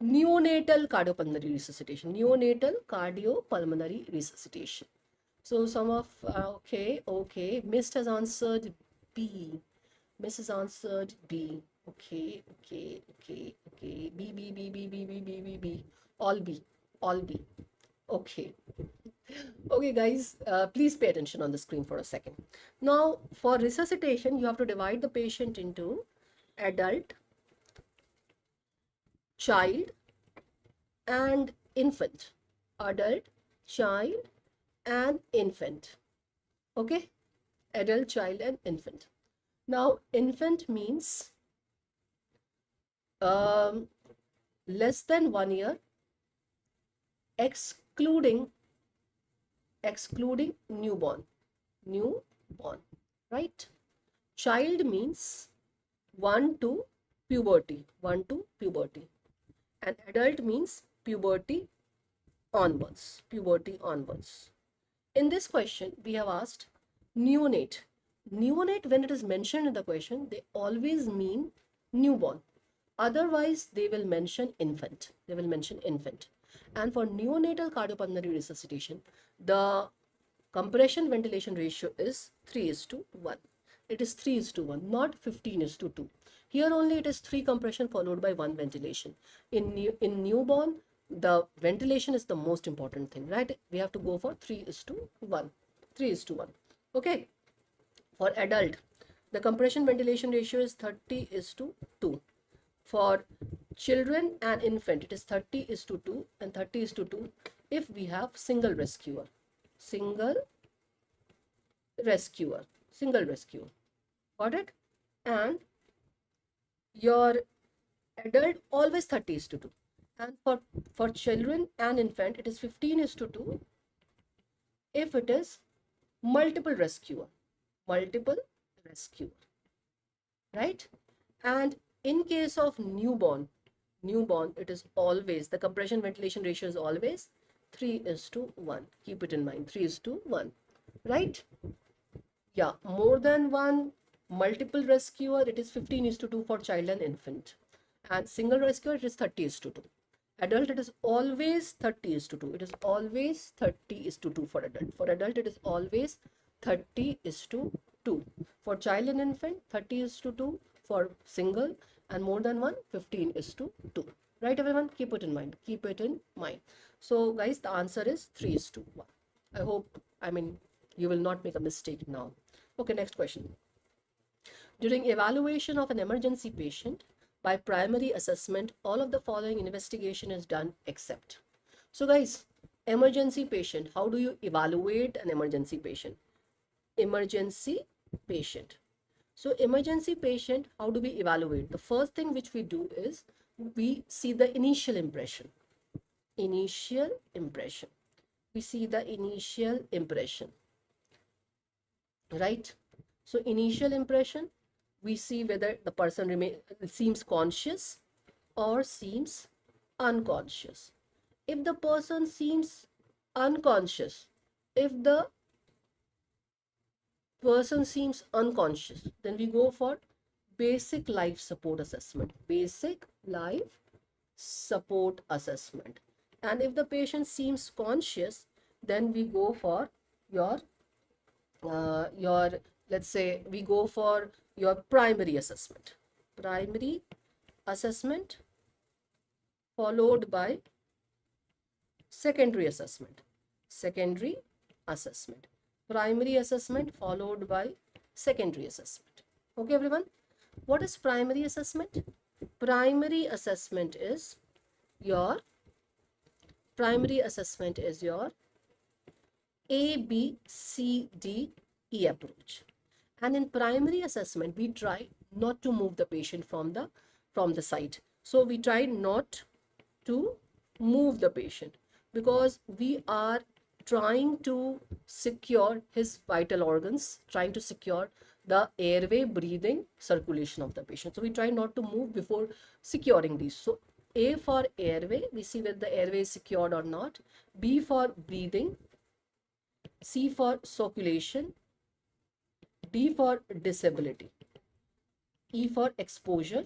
cardiopulmonary resuscitation? Neonatal cardiopulmonary resuscitation. So some of, okay, Mist has answered B. Miss has answered B. Okay. B. All B. Okay. Okay, guys, please pay attention on the screen for a second. Now, for resuscitation, you have to divide the patient into adult, child, and infant. Adult, child, and infant. Okay, adult, child, and infant. Now infant means less than 1 year, excluding newborn, right? Child means 1 to puberty, and adult means puberty onwards. In this question, we have asked neonate. Neonate, when it is mentioned in the question, they always mean newborn. Otherwise, they will mention infant. They will mention infant. And for neonatal cardiopulmonary resuscitation, the compression ventilation ratio is 3:1. It is 3:1, not 15:2. Here only it is 3 compression followed by 1 ventilation. In newborn, the ventilation is the most important thing, right? We have to go for 3:1. 3:1. Okay. For adult, the compression ventilation ratio is 30:2. For children and infant, it is 30:2 and 30:2 if we have single rescuer. Single rescuer. Got it? And your adult always 30:2. And for children and infant, it is 15:2 if it is multiple rescuer. Right? And in case of newborn, it is always, the compression ventilation ratio is always 3:1. Keep it in mind, 3:1. Right? Yeah, more than one multiple rescuer, it is 15:2 for child and infant. And single rescuer, it is 30:2. Adult, it is always 30:2. It is always 30:2 for adult. For adult, it is always 30:2. For child and infant, 30:2. For single and more than one, 15:2. Right, everyone? Keep it in mind. Keep it in mind. So, guys, the answer is 3:1. I hope, you will not make a mistake now. Okay, next question. During evaluation of an emergency patient, by primary assessment, all of the following investigation is done except. So guys, emergency patient, how do you evaluate an emergency patient? Emergency patient. So emergency patient, how do we evaluate? The first thing which we do is we see the initial impression. We see the initial impression. Right? So initial impression, we see whether the person seems conscious or seems unconscious. If the person seems unconscious, then we go for basic life support assessment. And if the patient seems conscious, then we go for let's say we go for your primary assessment followed by secondary assessment. Primary assessment followed by secondary assessment. Okay, everyone? What is primary assessment? Primary assessment is your A, B, C, D, E approach. And in primary assessment, we try not to move the patient from the site. So we try not to move the patient because we are trying to secure his vital organs, trying to secure the airway, breathing, circulation of the patient. So we try not to move before securing these. So A for airway, we see whether the airway is secured or not. B for breathing. C for circulation. D for disability. E for exposure.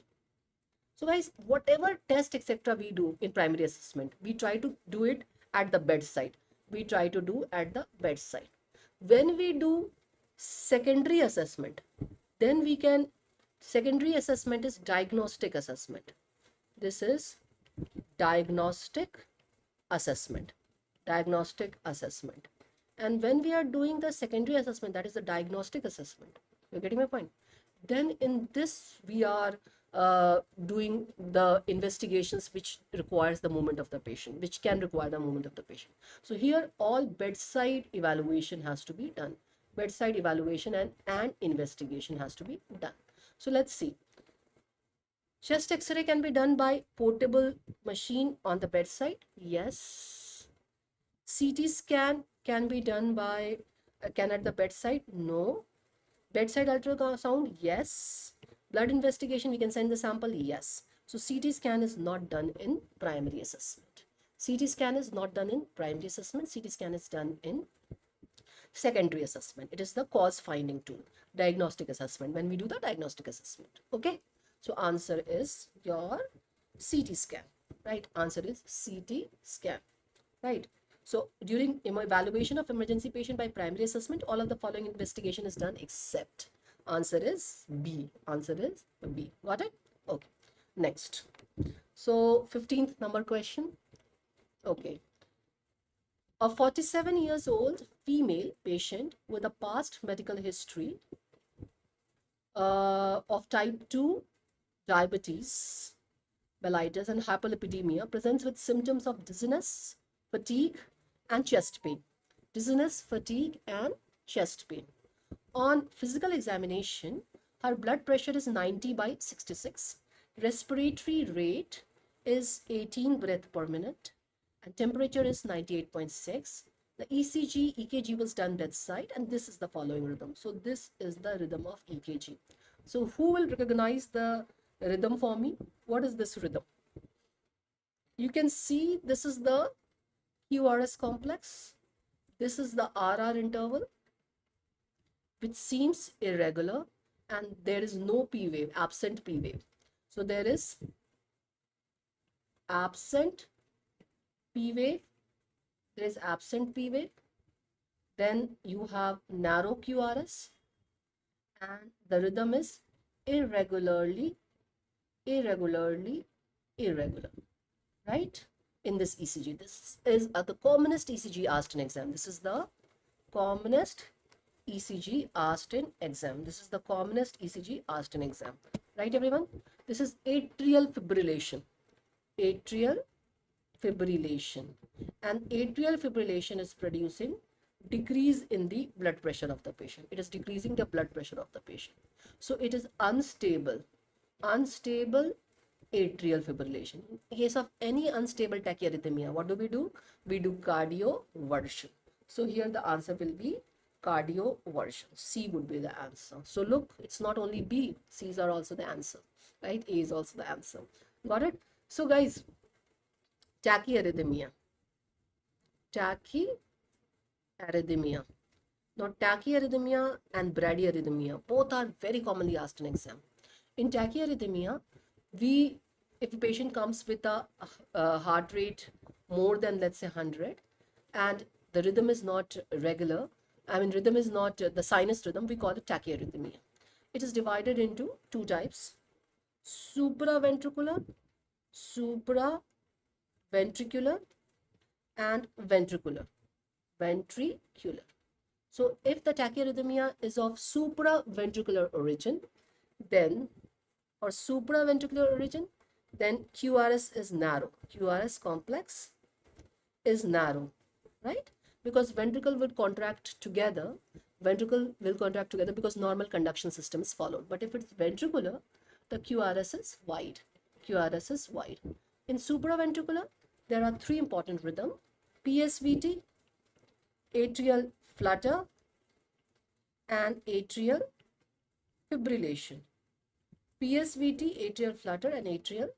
So guys, whatever test etc. we do in primary assessment, we try to do it at the bedside. When we do secondary assessment, then secondary assessment is diagnostic assessment. This is diagnostic assessment. And when we are doing the secondary assessment, that is the diagnostic assessment. You're getting my point? Then in this, we are doing the investigations which requires the movement of the patient, which can require the movement of the patient. So here, all bedside evaluation has to be done. Bedside evaluation and investigation has to be done. So let's see. Chest X-ray can be done by portable machine on the bedside. Yes. CT scan can be done by at the bedside. No. Bedside ultrasound. Yes. Blood investigation, we can send the sample. Yes. So CT scan is not done in primary assessment. CT scan is done in secondary assessment. It is the cause finding tool. Diagnostic assessment, when we do the diagnostic assessment. Okay. So answer is your CT scan, right? Answer is CT scan, right? So during evaluation of emergency patient by primary assessment, all of the following investigation is done except. Answer is B. Answer is B. Got it? Okay. Next. So 15th number question. Okay. A 47 years old female patient with a past medical history of type 2 diabetes, mellitus and hyperlipidemia presents with symptoms of dizziness, fatigue and chest pain. Dizziness, fatigue and chest pain. On physical examination, her blood pressure is 90 by 66. Respiratory rate is 18 breaths per minute and temperature is 98.6. The ECG, EKG was done bedside and this is the following rhythm. So this is the rhythm of EKG. So who will recognize the rhythm for me? What is this rhythm? You can see this is the QRS complex. This is the RR interval, which seems irregular, and there is no P wave, absent P wave. So there is absent P wave, there is absent P wave, then you have narrow QRS, and the rhythm is irregular, right? In this ECG, this is the commonest ECG asked in exam. This is the commonest ECG asked in exam. This is the commonest ECG asked in exam. Right, everyone? This is atrial fibrillation. Atrial fibrillation. And atrial fibrillation is producing decrease in the blood pressure of the patient. It is decreasing the blood pressure of the patient. So it is unstable atrial fibrillation. In case of any unstable tachyarrhythmia, what do? We do cardioversion. So here the answer will be cardioversion. C would be the answer. So look, it's not only B, C's are also the answer, right? A is also the answer. Got it? So guys, tachyarrhythmia. Now tachyarrhythmia and bradyarrhythmia, both are very commonly asked in exam. In tachyarrhythmia, if a patient comes with a heart rate more than, let's say, 100, and the rhythm is not regular, rhythm is not the sinus rhythm, we call it tachyarrhythmia. It is divided into two types: supraventricular, and ventricular. So if the tachyarrhythmia is of supraventricular origin, then QRS is narrow. QRS complex is narrow, right? Because ventricle will contract together because normal conduction system is followed. But if it's ventricular, the QRS is wide. In supraventricular, there are three important rhythms: PSVT, atrial flutter, and atrial fibrillation. PSVT, atrial flutter, and atrial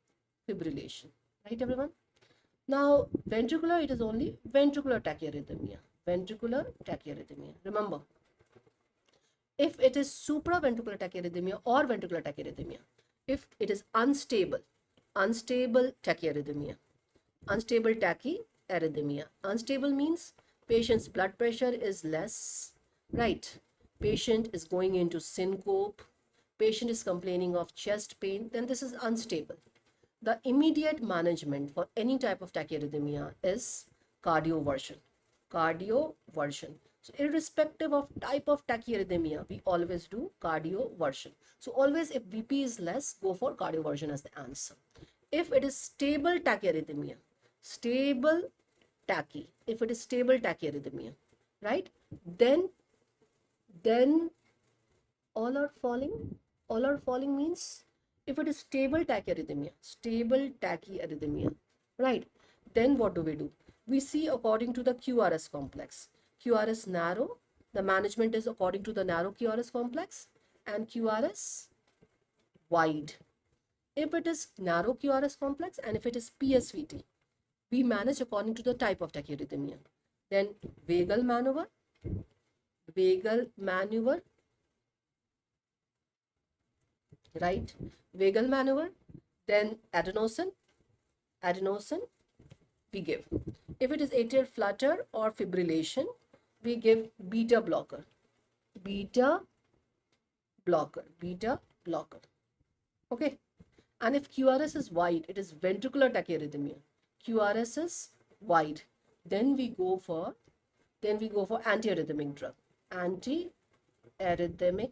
fibrillation. Right, everyone? Now, ventricular, it is only ventricular tachyarrhythmia. Remember, if it is supraventricular tachyarrhythmia or ventricular tachyarrhythmia, if it is unstable tachyarrhythmia. Unstable means patient's blood pressure is less, right? Patient is going into syncope. Patient is complaining of chest pain, then this is unstable. The immediate management for any type of tachyarrhythmia is cardioversion. So irrespective of type of tachyarrhythmia, we always do cardioversion. So always, if BP is less, go for cardioversion as the answer. If it is stable tachyarrhythmia, right, then all are falling means if it is stable tachyarrhythmia, right, then what do? We see according to the QRS complex. QRS narrow, the management is according to the narrow QRS complex, and QRS wide. If it is narrow QRS complex and if it is PSVT, we manage according to the type of tachyarrhythmia. Then vagal maneuver, right? Vagal maneuver, then adenosine, we give. If it is atrial flutter or fibrillation, we give beta blocker, beta blocker. Okay. And if QRS is wide, it is ventricular tachyarrhythmia. QRS is wide. Then we go for antiarrhythmic drug. Antiarrhythmic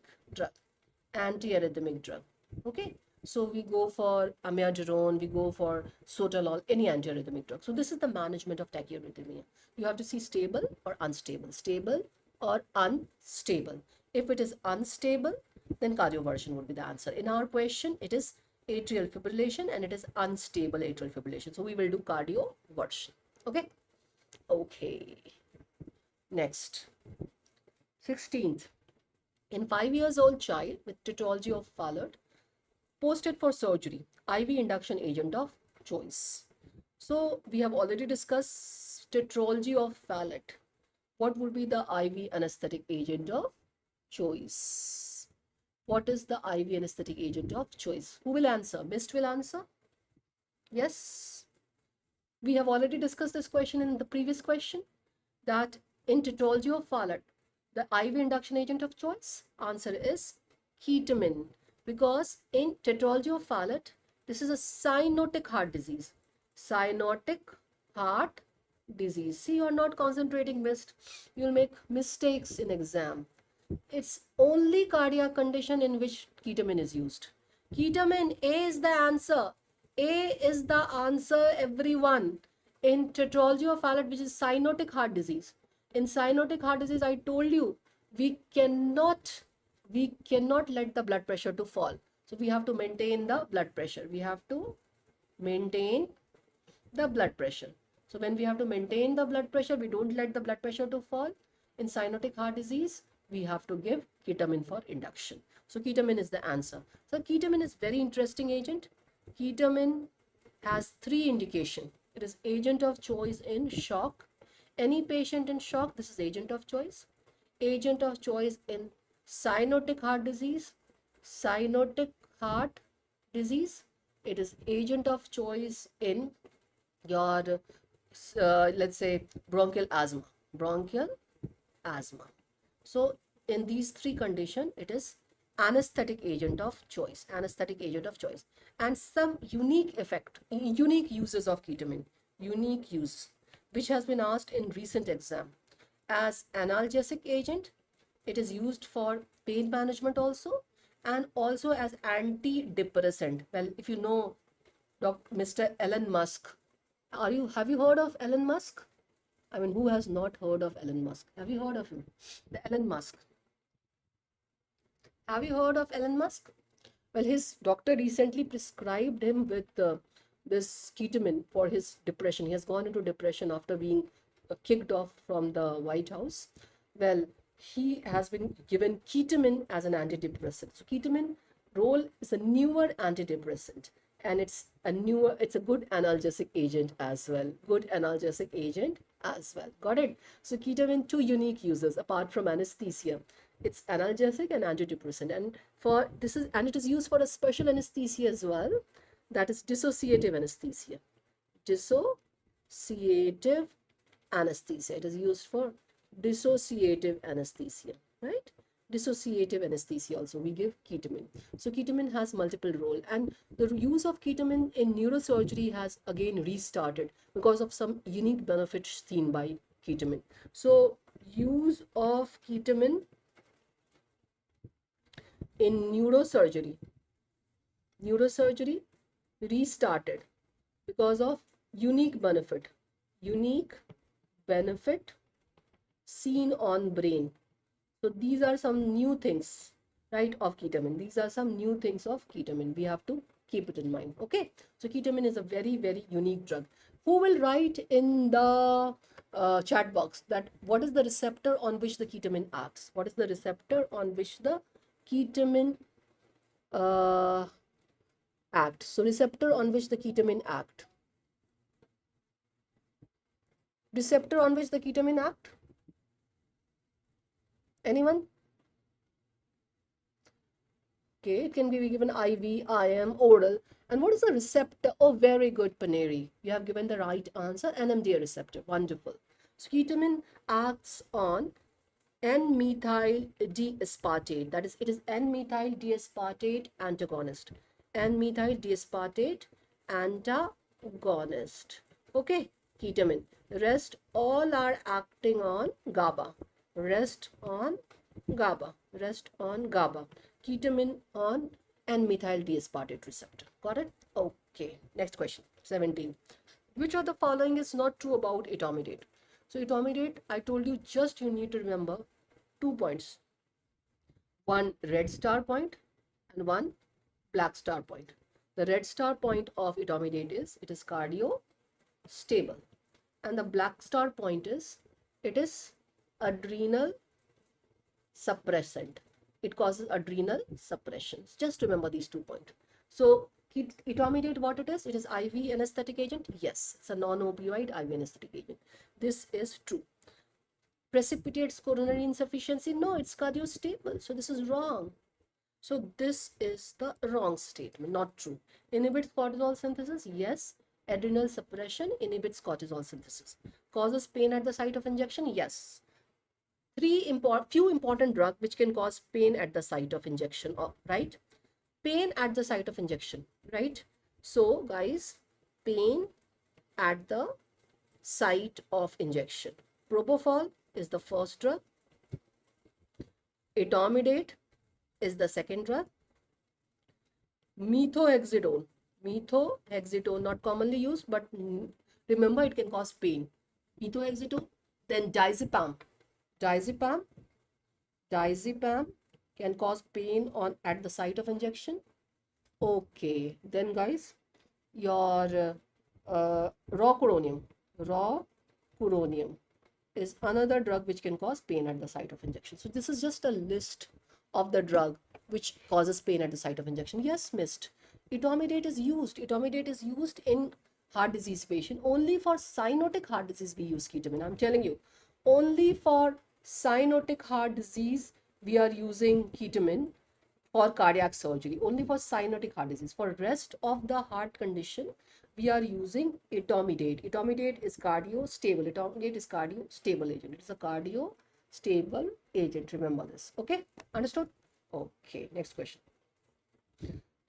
drug. Okay. So we go for amiodarone, we go for sotalol, any antiarrhythmic drug. So this is the management of tachyarrhythmia. You have to see stable or unstable. Stable or unstable. If it is unstable, then cardioversion would be the answer. In our question, it is atrial fibrillation and it is unstable atrial fibrillation. So we will do cardioversion. Okay. Okay. Next. 16th. In 5-year-old child with tetralogy of Fallot, posted for surgery, IV induction agent of choice. So we have already discussed tetralogy of Fallot. What would be the IV anesthetic agent of choice? What is the IV anesthetic agent of choice? Who will answer? Mist will answer? Yes. We have already discussed this question in the previous question, that in tetralogy of Fallot, the IV induction agent of choice, answer is ketamine. Because in tetralogy of Fallot, this is a cyanotic heart disease. Cyanotic heart disease. See, you are not concentrating, Mist. You'll make mistakes in exam. It's only cardiac condition in which ketamine is used. Ketamine, A is the answer. A is the answer, everyone. In tetralogy of Fallot, which is cyanotic heart disease. In cyanotic heart disease, I told you, we cannot let the blood pressure to fall. So we have to maintain the blood pressure. We have to maintain the blood pressure. So when we have to maintain the blood pressure, we don't let the blood pressure to fall. In cyanotic heart disease, we have to give ketamine for induction. So ketamine is the answer. So ketamine is very interesting agent. Ketamine has 3 indications. It is agent of choice in shock. Any patient in shock, this is agent of choice. Agent of choice in cyanotic heart disease. Cyanotic heart disease. It is agent of choice in your, let's say, bronchial asthma. So in these 3 conditions, it is anesthetic agent of choice. And some unique uses of ketamine. Unique use, which has been asked in recent exam. As analgesic agent, it is used for pain management also, and also as antidepressant. Well, if you know Mr. Elon Musk, have you heard of Elon Musk? I mean, who has not heard of Elon Musk? Have you heard of him? The Elon Musk. Have you heard of Elon Musk? Well, his doctor recently prescribed him with this ketamine for his depression. He has gone into depression after being kicked off from the White House. Well, he has been given ketamine as an antidepressant. So ketamine role is a newer antidepressant, and it's a good analgesic agent as well. Got it? So ketamine, 2 unique uses apart from anesthesia. It's analgesic and antidepressant, and it is used for a special anesthesia as well, that is dissociative anesthesia. Dissociative anesthesia. It is used for dissociative anesthesia, right? Dissociative anesthesia also we give ketamine. So ketamine has multiple role, and the use of ketamine in neurosurgery has again restarted because of some unique benefits seen by ketamine. So use of ketamine in neurosurgery restarted because of unique benefit seen on brain. So these are some new things, right, of ketamine. These are some new things of ketamine. We have to keep it in mind. Okay. So ketamine is a very, very unique drug. Who will write in the chat box that what is the receptor on which the ketamine acts? What is the receptor on which the ketamine act? So receptor on which the ketamine act. Receptor on which the ketamine act? Anyone? Okay, it can be given IV, IM, oral. And what is the receptor? Oh, very good, Paneri. You have given the right answer. NMDA receptor. Wonderful. So ketamine acts on N-methyl D-aspartate. That is, it is N-methyl D-aspartate antagonist. N-methyl D-aspartate antagonist. Okay, ketamine. Rest all are acting on GABA. Rest on GABA. Rest on GABA. Ketamine on N-methyl D-aspartate receptor. Got it? Okay. Next question. 17. Which of the following is not true about etomidate? So etomidate, I told you, just you need to remember 2 points. One red star point and one black star point. The red star point of etomidate is it is cardio stable, and the black star point is it is adrenal suppressant. It causes adrenal suppressions. Just remember these 2 points. So etomidate, what it is? It is IV anesthetic agent. Yes, it's a non-opioid IV anesthetic agent. This is true. Precipitates coronary insufficiency. No, it's cardiostable. So this is wrong. So this is the wrong statement, not true. Inhibits cortisol synthesis. Yes. Adrenal suppression inhibits cortisol synthesis. Causes pain at the site of injection. Yes. Few important drugs which can cause pain at the site of injection, right? Pain at the site of injection, right? So guys, pain at the site of injection. Propofol is the first drug. Etomidate is the second drug. Methohexidone, not commonly used, but remember it can cause pain. Methohexidone. Then diazepam can cause pain at the site of injection. Okay, then guys, your rocuronium is another drug which can cause pain at the site of injection. So this is just a list of the drug which causes pain at the site of injection. Yes, missed. Etomidate is used in heart disease patient. Only for cyanotic heart disease we use ketamine. I'm telling you, only for cyanotic heart disease we are using ketamine for cardiac surgery. Only for cyanotic heart disease. For rest of the heart condition, we are using etomidate. Etomidate is cardio-stable. Etomidate is cardio-stable agent. It is a cardio-stable agent. Remember this. Okay? Understood? Okay. Next question.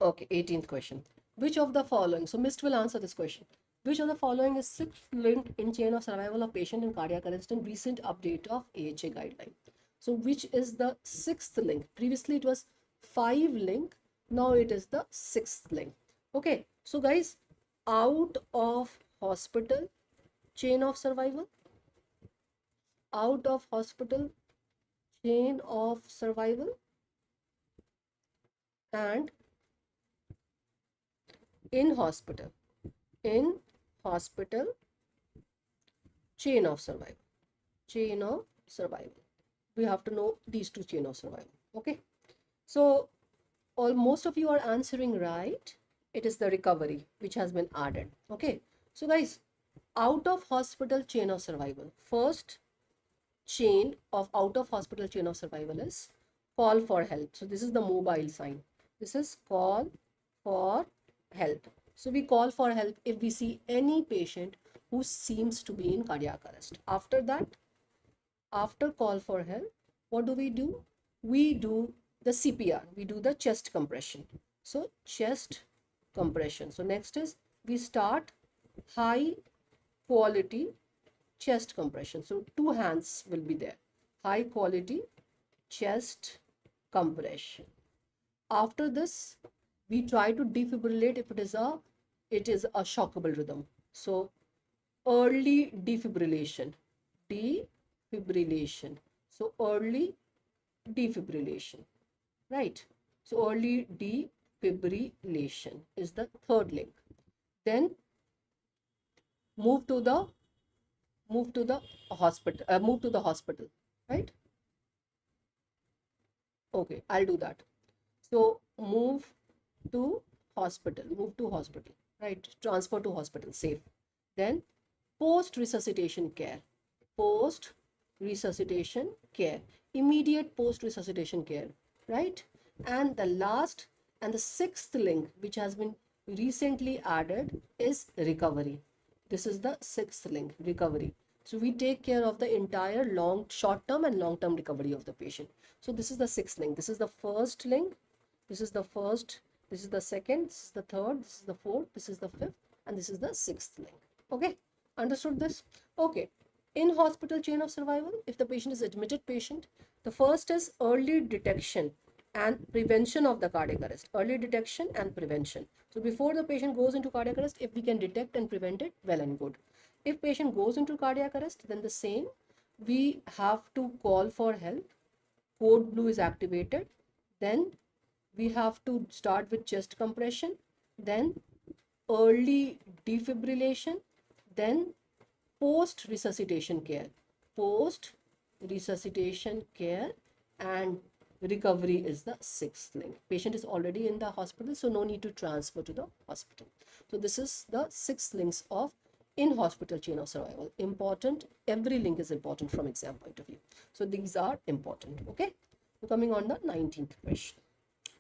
Okay. 18th question. Which of the following? So, Mist will answer this question. Which of the following is sixth link in chain of survival of patient in cardiac arrest and recent update of AHA guideline? So, which is the sixth link? Previously, it was 5 link. Now, it is the sixth link. Okay. So, guys, out of hospital chain of survival, out of hospital chain of survival, and in hospital chain of survival. We have to know these two chain of survival. Okay, so most of you are answering right. It is the recovery which has been added. Okay, so guys, out of hospital chain of survival, first chain of out of hospital chain of survival is call for help. So this is the mobile sign. This is call for help. So we call for help if we see any patient who seems to be in cardiac arrest. After that, after call for help, what do? We do the CPR. We do the chest compression. So chest compression. So next is we start high quality chest compression. So 2 hands will be there. High quality chest compression. After this, we try to defibrillate if it is a shockable rhythm. So early defibrillation. So early defibrillation, right? So early defibrillation is the third link. Then move to the hospital, right? Okay, I'll do that. So move to hospital, right? Transfer to hospital, safe. Then post-resuscitation care, immediate post-resuscitation care, right? And the last and the sixth link, which has been recently added, is recovery. This is the sixth link, recovery. So we take care of the entire short-term and long-term recovery of the patient. So this is the sixth link. This is the first link. This is the first. This is the second. This is the third. This is the fourth. This is the fifth. And this is the sixth link. Okay. Understood this? Okay. In hospital chain of survival, if the patient is admitted patient, the first is early detection and prevention of the cardiac arrest. Early detection and prevention. So before the patient goes into cardiac arrest, if we can detect and prevent it, well and good. If patient goes into cardiac arrest, then the same, we have to call for help. Code blue is activated. Then we have to start with chest compression, then early defibrillation, then post resuscitation care. Post resuscitation care and recovery is the sixth link. Patient is already in the hospital, so no need to transfer to the hospital. So this is the six links of in-hospital chain of survival. Important. Every link is important from exam point of view. So these are important. Okay. So coming on the 19th question.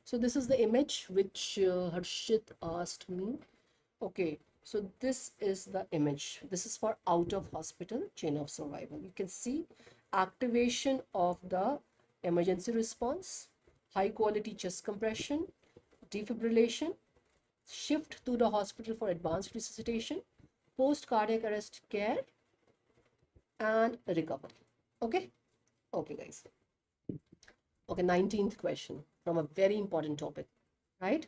So this is the image which Harshit asked me. Okay. So this is the image. This is for out of hospital chain of survival. You can see activation of the emergency response, high quality chest compression, defibrillation, shift to the hospital for advanced resuscitation, post cardiac arrest care, and recovery. Okay. Okay, guys. Okay, 19th question from a very important topic, right?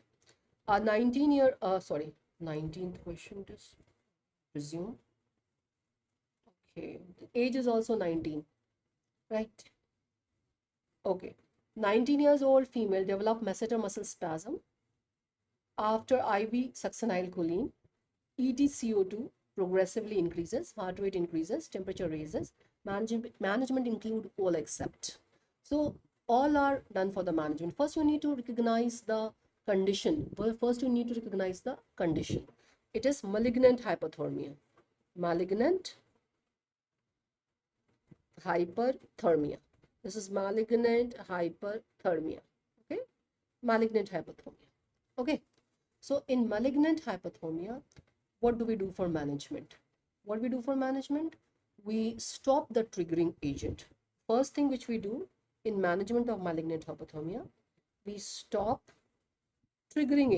A 19th question is resume. Okay, the age is also 19, right? Okay, 19 years old female developed masseter muscle spasm after IV succinylcholine. EtCO2 progressively increases, heart rate increases, temperature raises. Management include all except. So all are done for the management. First, you need to recognize the condition. It is malignant hyperthermia. Malignant hyperthermia. This is malignant hyperthermia. Okay, malignant hyperthermia. Okay, so in malignant hyperthermia, what do we do for management? We stop the triggering agent. First thing which we do in management of malignant hyperthermia, we stop triggering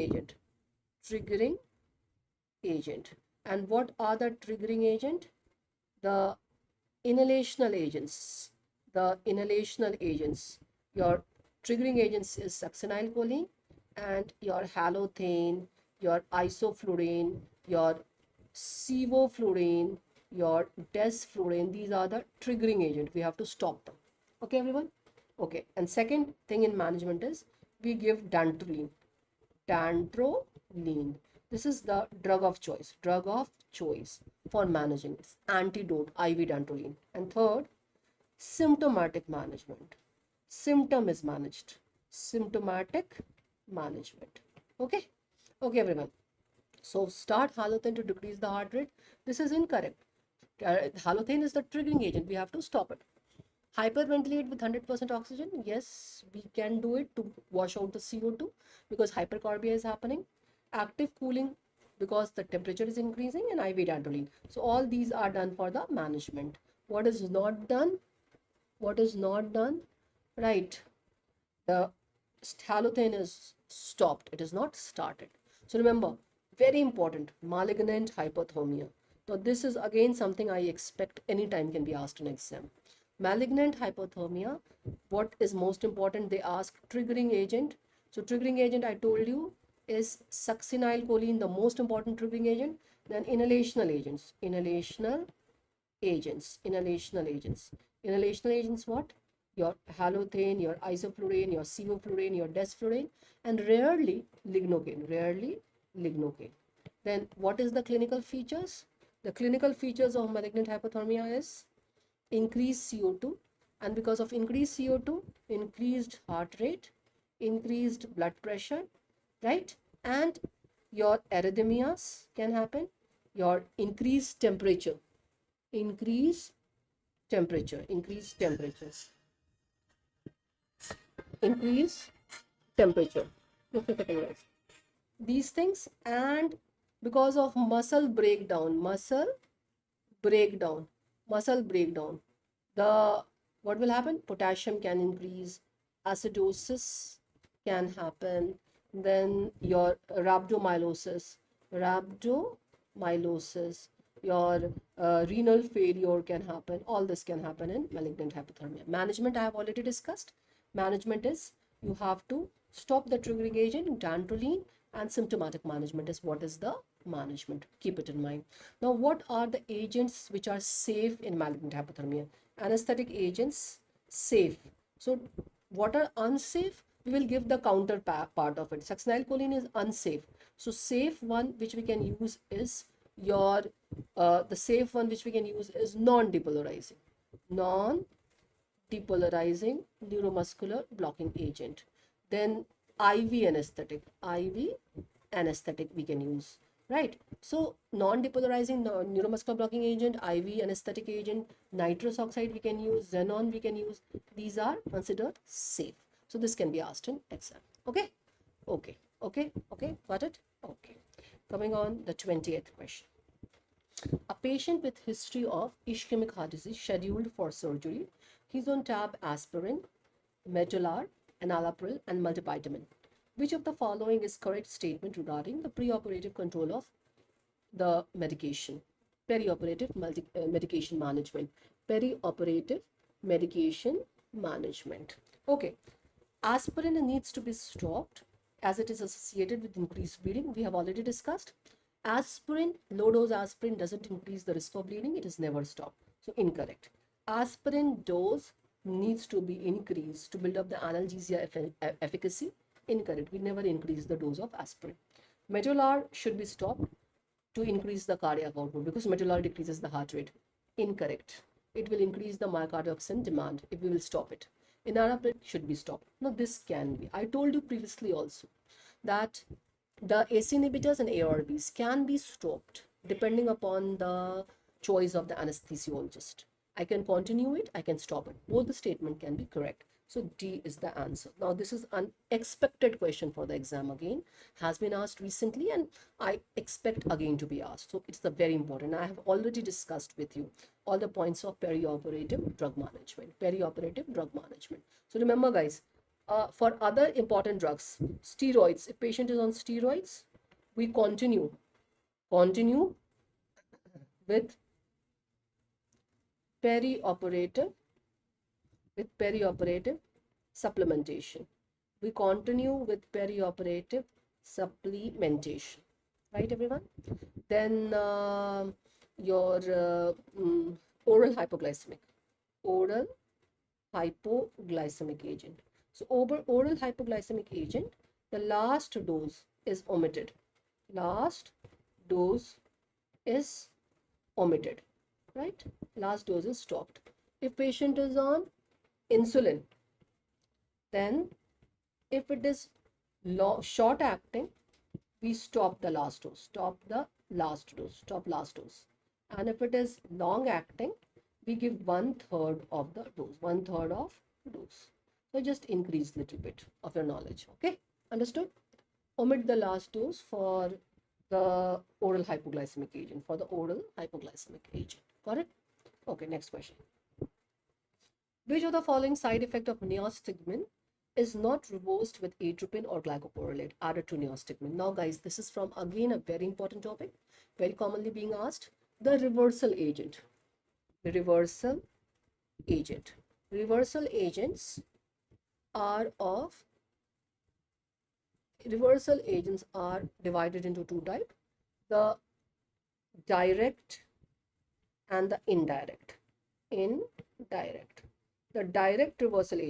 agent. And what are the triggering agent? The inhalational agents. Your triggering agents is succinylcholine and your halothane, your isoflurane, your sevoflurane, your desflurane. These are the triggering agent. We have to stop them. Okay, everyone? Okay. And second thing in management is we give dantrolene. This is the drug of choice for managing. It's antidote, IV dantrolene. And third, symptomatic management. Symptom is managed. Symptomatic management. Okay. Okay, everyone. So start halothane to decrease the heart rate. This is incorrect. Halothane is the triggering agent. We have to stop it. Hyperventilate with 100% oxygen. Yes, we can do it to wash out the CO2 because hypercarbia is happening. Active cooling because the temperature is increasing, and IV dantrolene. So all these are done for the management. What is not done? Right. The halothane is stopped. It is not started. So remember, very important, malignant hyperthermia. So this is again something I expect anytime can be asked in exam. Malignant hyperthermia, what is most important? They ask triggering agent. So triggering agent, I told you, is succinylcholine, the most important triggering agent. Then inhalational agents. Inhalational agents what? Your halothane, your isoflurane, your sevoflurane, your desflurane, and rarely lignocaine. Then what is the clinical features? The clinical features of malignant hyperthermia is increased CO2, and because of increased CO2, increased heart rate, increased blood pressure, right? And your arrhythmias can happen, your increased temperature. Increased temperature. Just a second, guys. These things, and because of muscle breakdown, the what will happen? Potassium can increase, acidosis can happen, then your rhabdomyolysis, your renal failure can happen. All this can happen in malignant hypothermia. Management I have already discussed. Management is you have to stop the triggering agent, dantrolene, and symptomatic management is what is the management. Keep it in mind. Now, what are the agents which are safe in malignant hypothermia? Anesthetic agents, safe. So, what are unsafe? We will give the counter part of it. Succinylcholine is unsafe. So, safe one which we can use is your the safe one which we can use is non-depolarizing neuromuscular blocking agent. Then IV anesthetic we can use, right? So non-depolarizing neuromuscular blocking agent, IV anesthetic agent, nitrous oxide we can use, xenon we can use. These are considered safe. So this can be asked in exam. Okay, got it? Okay, coming on the 20th question. A patient with history of ischemic heart disease scheduled for surgery. He's on tab aspirin, Medular, enalapril, and multivitamin. Which of the following is correct statement regarding the preoperative control of the medication? Perioperative medication management. Perioperative medication management. Okay. Aspirin needs to be stopped as it is associated with increased bleeding. We have already discussed. Aspirin, low dose aspirin doesn't increase the risk of bleeding. It is never stopped. So incorrect. Aspirin dose needs to be increased to build up the analgesia efficacy. Incorrect. We never increase the dose of aspirin. Medular should be stopped to increase the cardiac output because medular decreases the heart rate. Incorrect. It will increase the myocardial oxygen demand if we will stop it. Enalapril should be stopped. Now this can be. I told you previously also that the AC inhibitors and ARBs can be stopped depending upon the choice of the anesthesiologist. I can continue it, I can stop it. Both the statement can be correct. So D is the answer. Now this is an expected question for the exam again. Has been asked recently and I expect again to be asked. So it's the very important. I have already discussed with you all the points of perioperative drug management. So remember guys, for other important drugs, steroids, if patient is on steroids, we continue with perioperative supplementation. We continue with perioperative supplementation, right everyone? Then your oral hypoglycemic agent. So oral hypoglycemic agent, the last dose is omitted. Right? Last dose is stopped. If patient is on insulin, then if it is short acting, we stop the last dose. Stop last dose. And if it is long acting, we give 1/3 of the dose. So just increase little bit of your knowledge. Okay, understood? Omit the last dose for the oral hypoglycemic agent. Got it? Okay, next question. Which of the following side effect of neostigmine is not reversed with atropine or glycopyrrolate added to neostigmine? Now guys, this is from again a very important topic, very commonly being asked. The reversal agent. Reversal agents are divided into two types: the direct and the indirect. The direct reversal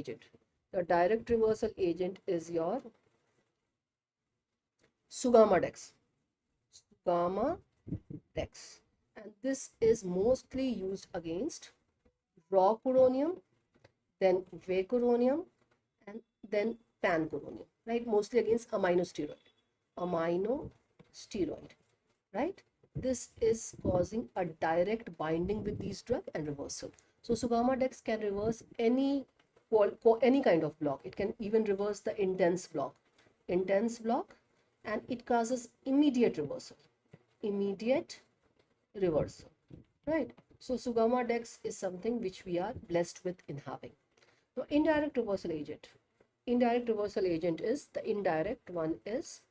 agent is your Sugama-dex, and this is mostly used against rocuronium, then vecuronium, and then pancuronium, right? Mostly against aminosteroid, right? This is causing a direct binding with these drugs and reversal. So Sugama-dex can reverse any any kind of block. It can even reverse the intense block, and it causes immediate reversal, right? So Sugama Dex is something which we are blessed with in having. Now, indirect reversal agent. Indirect reversal agent is, the indirect one is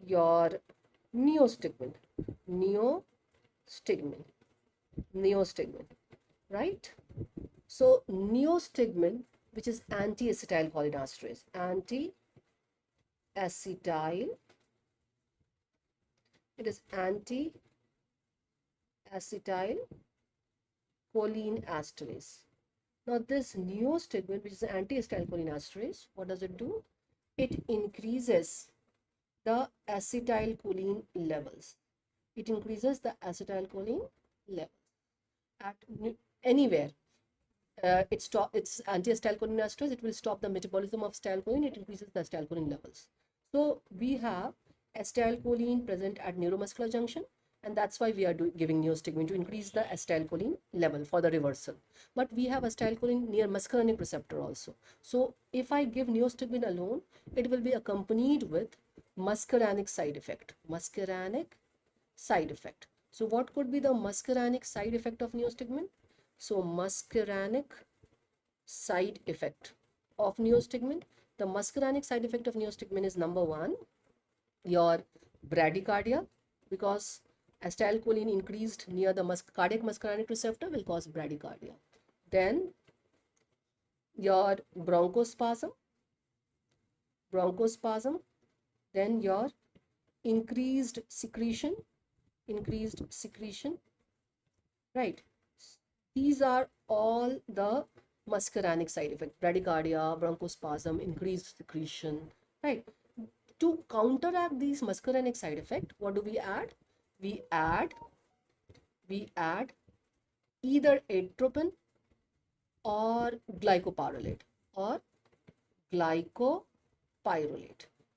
your neostigmine, right? So neostigmine, which is anti-acetylcholinesterase, it is anti-acetylcholinesterase. Now this neostigmine, which is anti-acetylcholinesterase, what does it do? It increases the acetylcholine levels. It increases the acetylcholine levels at anywhere. It's anti-acetylcholinesterase. It will stop the metabolism of acetylcholine. It increases the acetylcholine levels. So we have acetylcholine present at neuromuscular junction, and that's why we are giving neostigmine, to increase the acetylcholine level for the reversal. But we have acetylcholine near muscarinic receptor also. So if I give neostigmine alone, it will be accompanied with muscarinic side effect. So what could be the muscarinic side effect of neostigmine? So muscarinic side effect of neostigmine. The muscarinic side effect of neostigmine is, number one, your bradycardia, because acetylcholine increased near the cardiac muscarinic receptor will cause bradycardia. Then your bronchospasm, then your increased secretion, right? These are all the muscarinic side effects: bradycardia, bronchospasm, increased secretion, right? To counteract these muscarinic side effects, what do we add? We add either atropine or glycopyrrolate,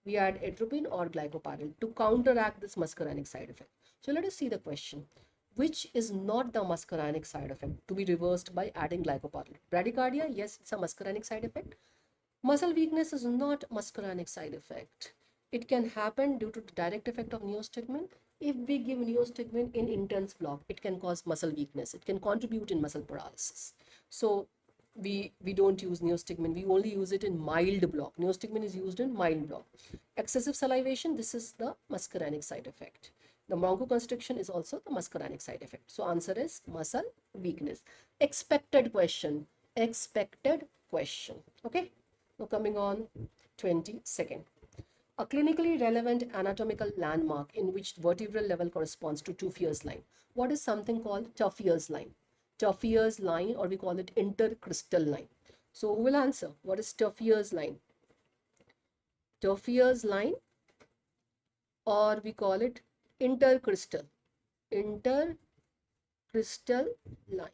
We add atropine or glycopyrrolate to counteract this muscarinic side effect. So let us see the question. Which is not the muscarinic side effect to be reversed by adding glycopyrrolate? Bradycardia, yes, it's a muscarinic side effect. Muscle weakness is not muscarinic side effect. It can happen due to the direct effect of neostigmine. If we give neostigmine in intense block, it can cause muscle weakness. It can contribute in muscle paralysis. So we don't use neostigmine. We only use it in mild block. Neostigmine is used in mild block. Excessive salivation, this is the muscarinic side effect. The bronchoconstriction is also the muscarinic side effect. So answer is muscle weakness. Expected question. Okay. Now coming on 22nd. A clinically relevant anatomical landmark in which vertebral level corresponds to Tuffier's line. What is something called Tuffier's line? Tuffier's line, or we call it intercrystal line. So who will answer? What is Tuffier's line? Tuffier's line, or we call it intercrystal line.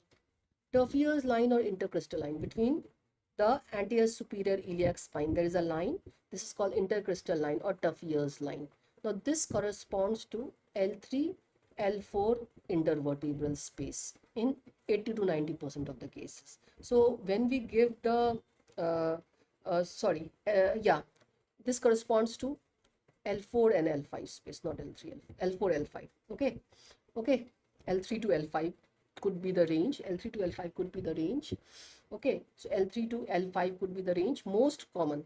Tuffier's line or intercrystal line between the anterior superior iliac spine. There is a line. This is called intercrystal line or Tuffier's line. Now this corresponds to L3, L4 intervertebral space in 80 to 90% of the cases. So when we give the this corresponds to L4 and L5 space, not L3, L4, L5. Okay. L3 to L5 could be the range. L3 to L5 could be the range. Okay. So L3 to L5 could be the range. Most common.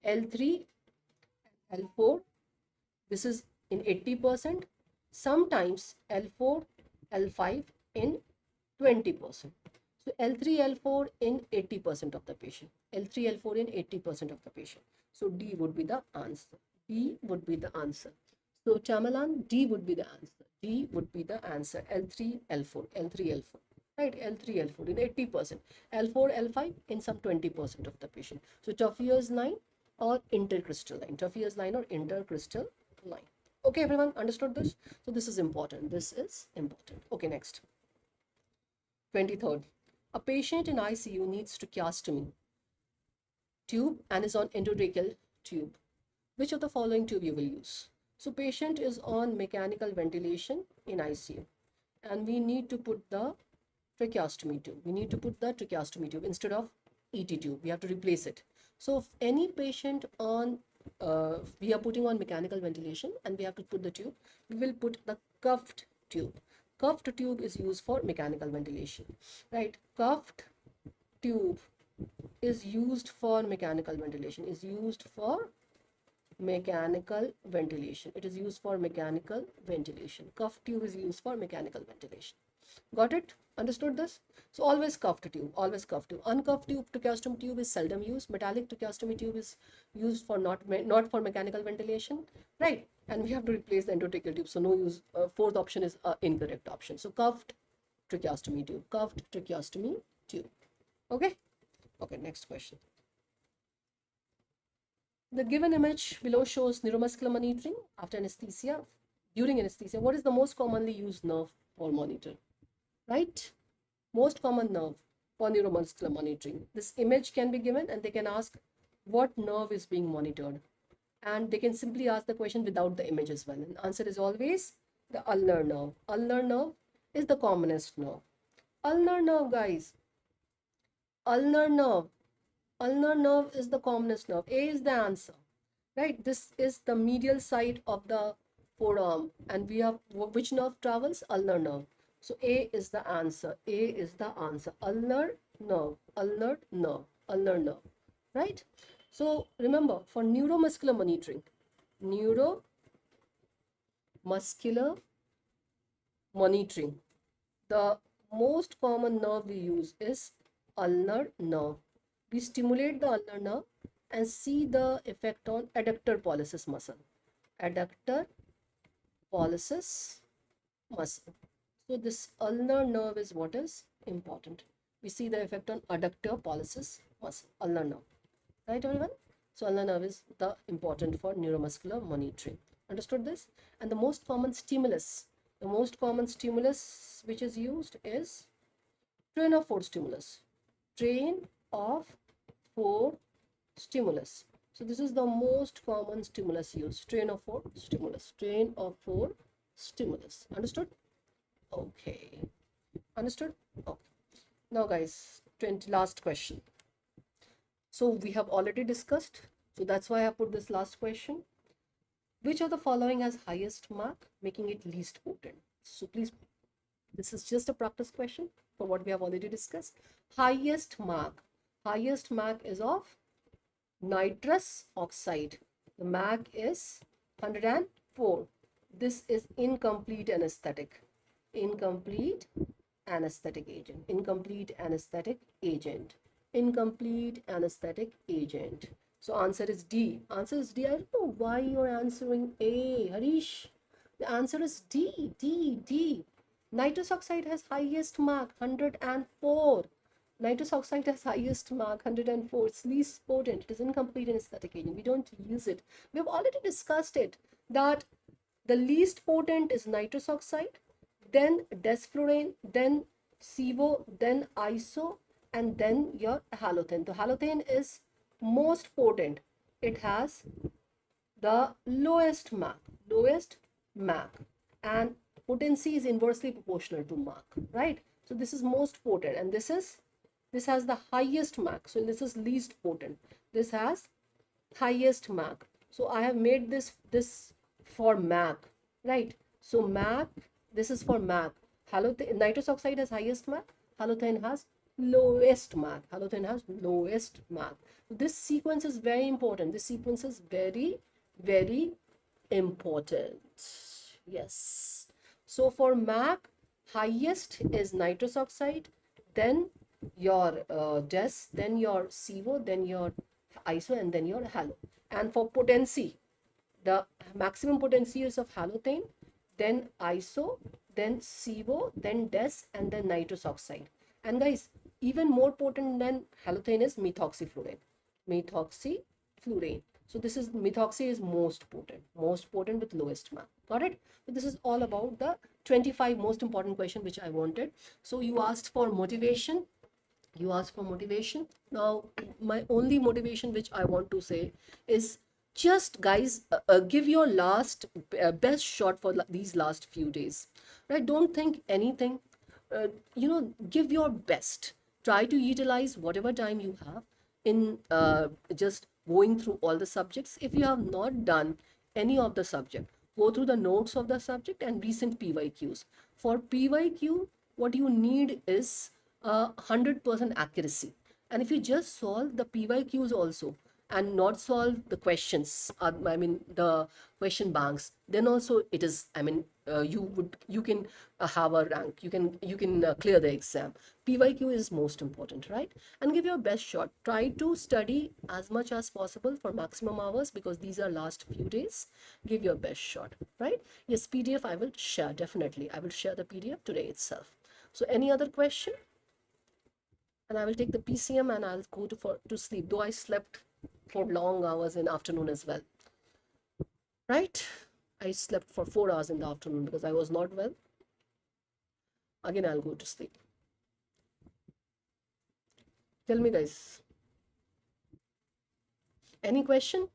L3, L4. This is in 80%. Sometimes L4, L5 in 20%. So L3, L4 in 80% of the patient. L3, L4 in 80% of the patient. So D would be the answer. So Chamalan, D would be the answer. L3, L4. Right, L3, L4 in 80%. L4, L5 in some 20% of the patient. So Tuffier's line or intercrystal line. Okay, everyone, understood this? So this is important. Okay, next. 23rd. A patient in ICU needs tracheostomy tube and is on endotracheal tube. Which of the following tube you will use? So patient is on mechanical ventilation in ICU and we need to put the tracheostomy tube. Instead of ET tube. We have to replace it. So if any patient on, we are putting on mechanical ventilation and we have to put the tube, we will put the cuffed tube. Cuffed tube is used for mechanical ventilation, right? Cuffed tube is used for mechanical ventilation, is used for mechanical ventilation. It is used for mechanical ventilation. Cuffed tube is used for mechanical ventilation. Got it? Understood this? So always cuffed tube, always cuffed tube. Uncuffed tube, tracheostomy tube is seldom used. Metallic tracheostomy tube is used for not for mechanical ventilation, right? And we have to replace the endotracheal tube. So no use. Fourth option is incorrect option. So cuffed tracheostomy tube, cuffed tracheostomy tube. Okay. Okay. Next question. The given image below shows neuromuscular monitoring after anesthesia. During anesthesia, what is the most commonly used nerve for monitor? Right? Most common nerve for neuromuscular monitoring. This image can be given and they can ask what nerve is being monitored. And they can simply ask the question without the image as well. And the answer is always the ulnar nerve. Ulnar nerve is the commonest nerve. Ulnar nerve, guys. Ulnar nerve. Ulnar nerve is the commonest nerve. A is the answer, right? This is the medial side of the forearm and we have which nerve travels? Ulnar nerve. So A is the answer. A is the answer. Ulnar nerve, ulnar nerve, ulnar nerve, right? So remember, for neuromuscular monitoring, the most common nerve we use is ulnar nerve. We stimulate the ulnar nerve and see the effect on adductor pollicis muscle. Adductor pollicis muscle. So this ulnar nerve is what is important. We see the effect on adductor pollicis muscle, ulnar nerve. Right, everyone? So ulnar nerve is the important for neuromuscular monitoring. Understood this? And the most common stimulus which is used is train of force stimulus. Train of force stimulus. So this is the most common stimulus used. Train of force stimulus. Train of force stimulus. Understood? Okay. Understood? Okay. Now guys, last question. So we have already discussed. So that's why I put this last question. Which of the following has highest mark, making it least potent? So please, this is just a practice question for what we have already discussed. Highest mark is of nitrous oxide. The mark is 104. This is incomplete anesthetic. Incomplete anesthetic agent. Incomplete anesthetic agent. Incomplete anesthetic agent. So answer is D. Answer is D. I don't know why you're answering A, Harish. The answer is D. D. Nitrous oxide has highest mark, 104. Nitrous oxide has highest mark, 104. It's least potent. It is incomplete anesthetic agent. We don't use it. We have already discussed it, that the least potent is nitrous oxide, then desflurane, then SIVO, then ISO, and then your halothane. So halothane is most potent. It has the lowest mark, and potency is inversely proportional to mark, right? So this is most potent, and this has the highest mark. So this is least potent. This has highest mark. So I have made this for MAC, right? So MAC, this is for MAC. Halothane, nitrous oxide has highest mark. Halothane has lowest mark. Halothane has lowest mark. This sequence is very important. This sequence is very, very important. Yes. So for MAC, highest is nitrous oxide, then your DES, then your SIVO, then your ISO, and then your halo. And for potency, the maximum potency is of halothane, then ISO, then SIVO, then DES, and then nitrous oxide. And guys, even more potent than halothane is methoxyfluorine. Methoxyfluorine. So this is, methoxy is most potent with lowest mark. Got it? So this is all about the 25 most important question which I wanted. So you asked for motivation. Now my only motivation which I want to say is, just guys, give your last best shot for these last few days, right? Don't think anything. Give your best. try to utilize whatever time you have in just going through all the subjects. If you have not done any of the subject, go through the notes of the subject and recent PYQs. For PYQ, what you need is 100% accuracy. And if you just solve the PYQs also and not solve the questions, I mean the question banks, then also it is, I mean, you can have a rank, you can clear the exam. PYQ is most important, right? And give your best shot. Try to study as much as possible for maximum hours, because these are last few days. Give your best shot, right? Yes, PDF I will share, definitely I will share the PDF today itself. So any other question? And I will take the PCM and I'll go to sleep, though I slept for long hours in afternoon as well, right? I slept for 4 hours in the afternoon because I was not well. Again, I'll go to sleep. Tell me, guys. Any question?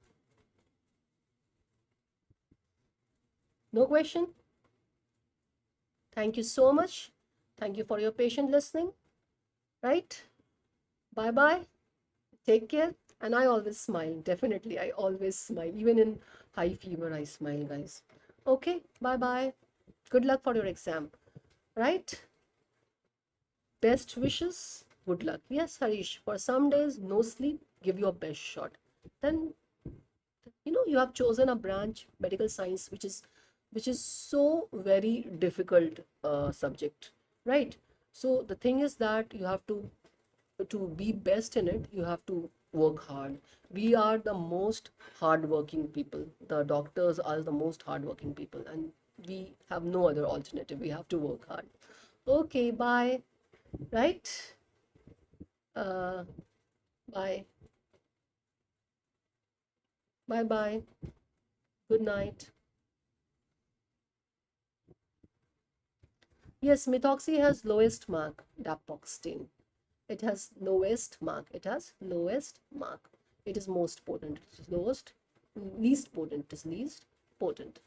No question? Thank you so much. Thank you for your patient listening, right? Bye-bye. Take care. And I always smile. Definitely, I always smile. Even in high fever, I smile, guys. Okay, bye-bye. Good luck for your exam, right? Best wishes. Good luck. Yes, Harish, for some days, no sleep, give your best shot. Then, you have chosen a branch, medical science, which is so very difficult subject, right? So the thing is that you have to be best in it, you have to work hard. We are the most hardworking people. The doctors are the most hardworking people, and we have no other alternative. We have to work hard. Okay, bye. Right? Uh, bye. Bye bye. Good night. Yes, methoxy has lowest mark, dapaxine. It has lowest mark. It has lowest mark. It is most potent. It is lowest, least potent. It is least potent.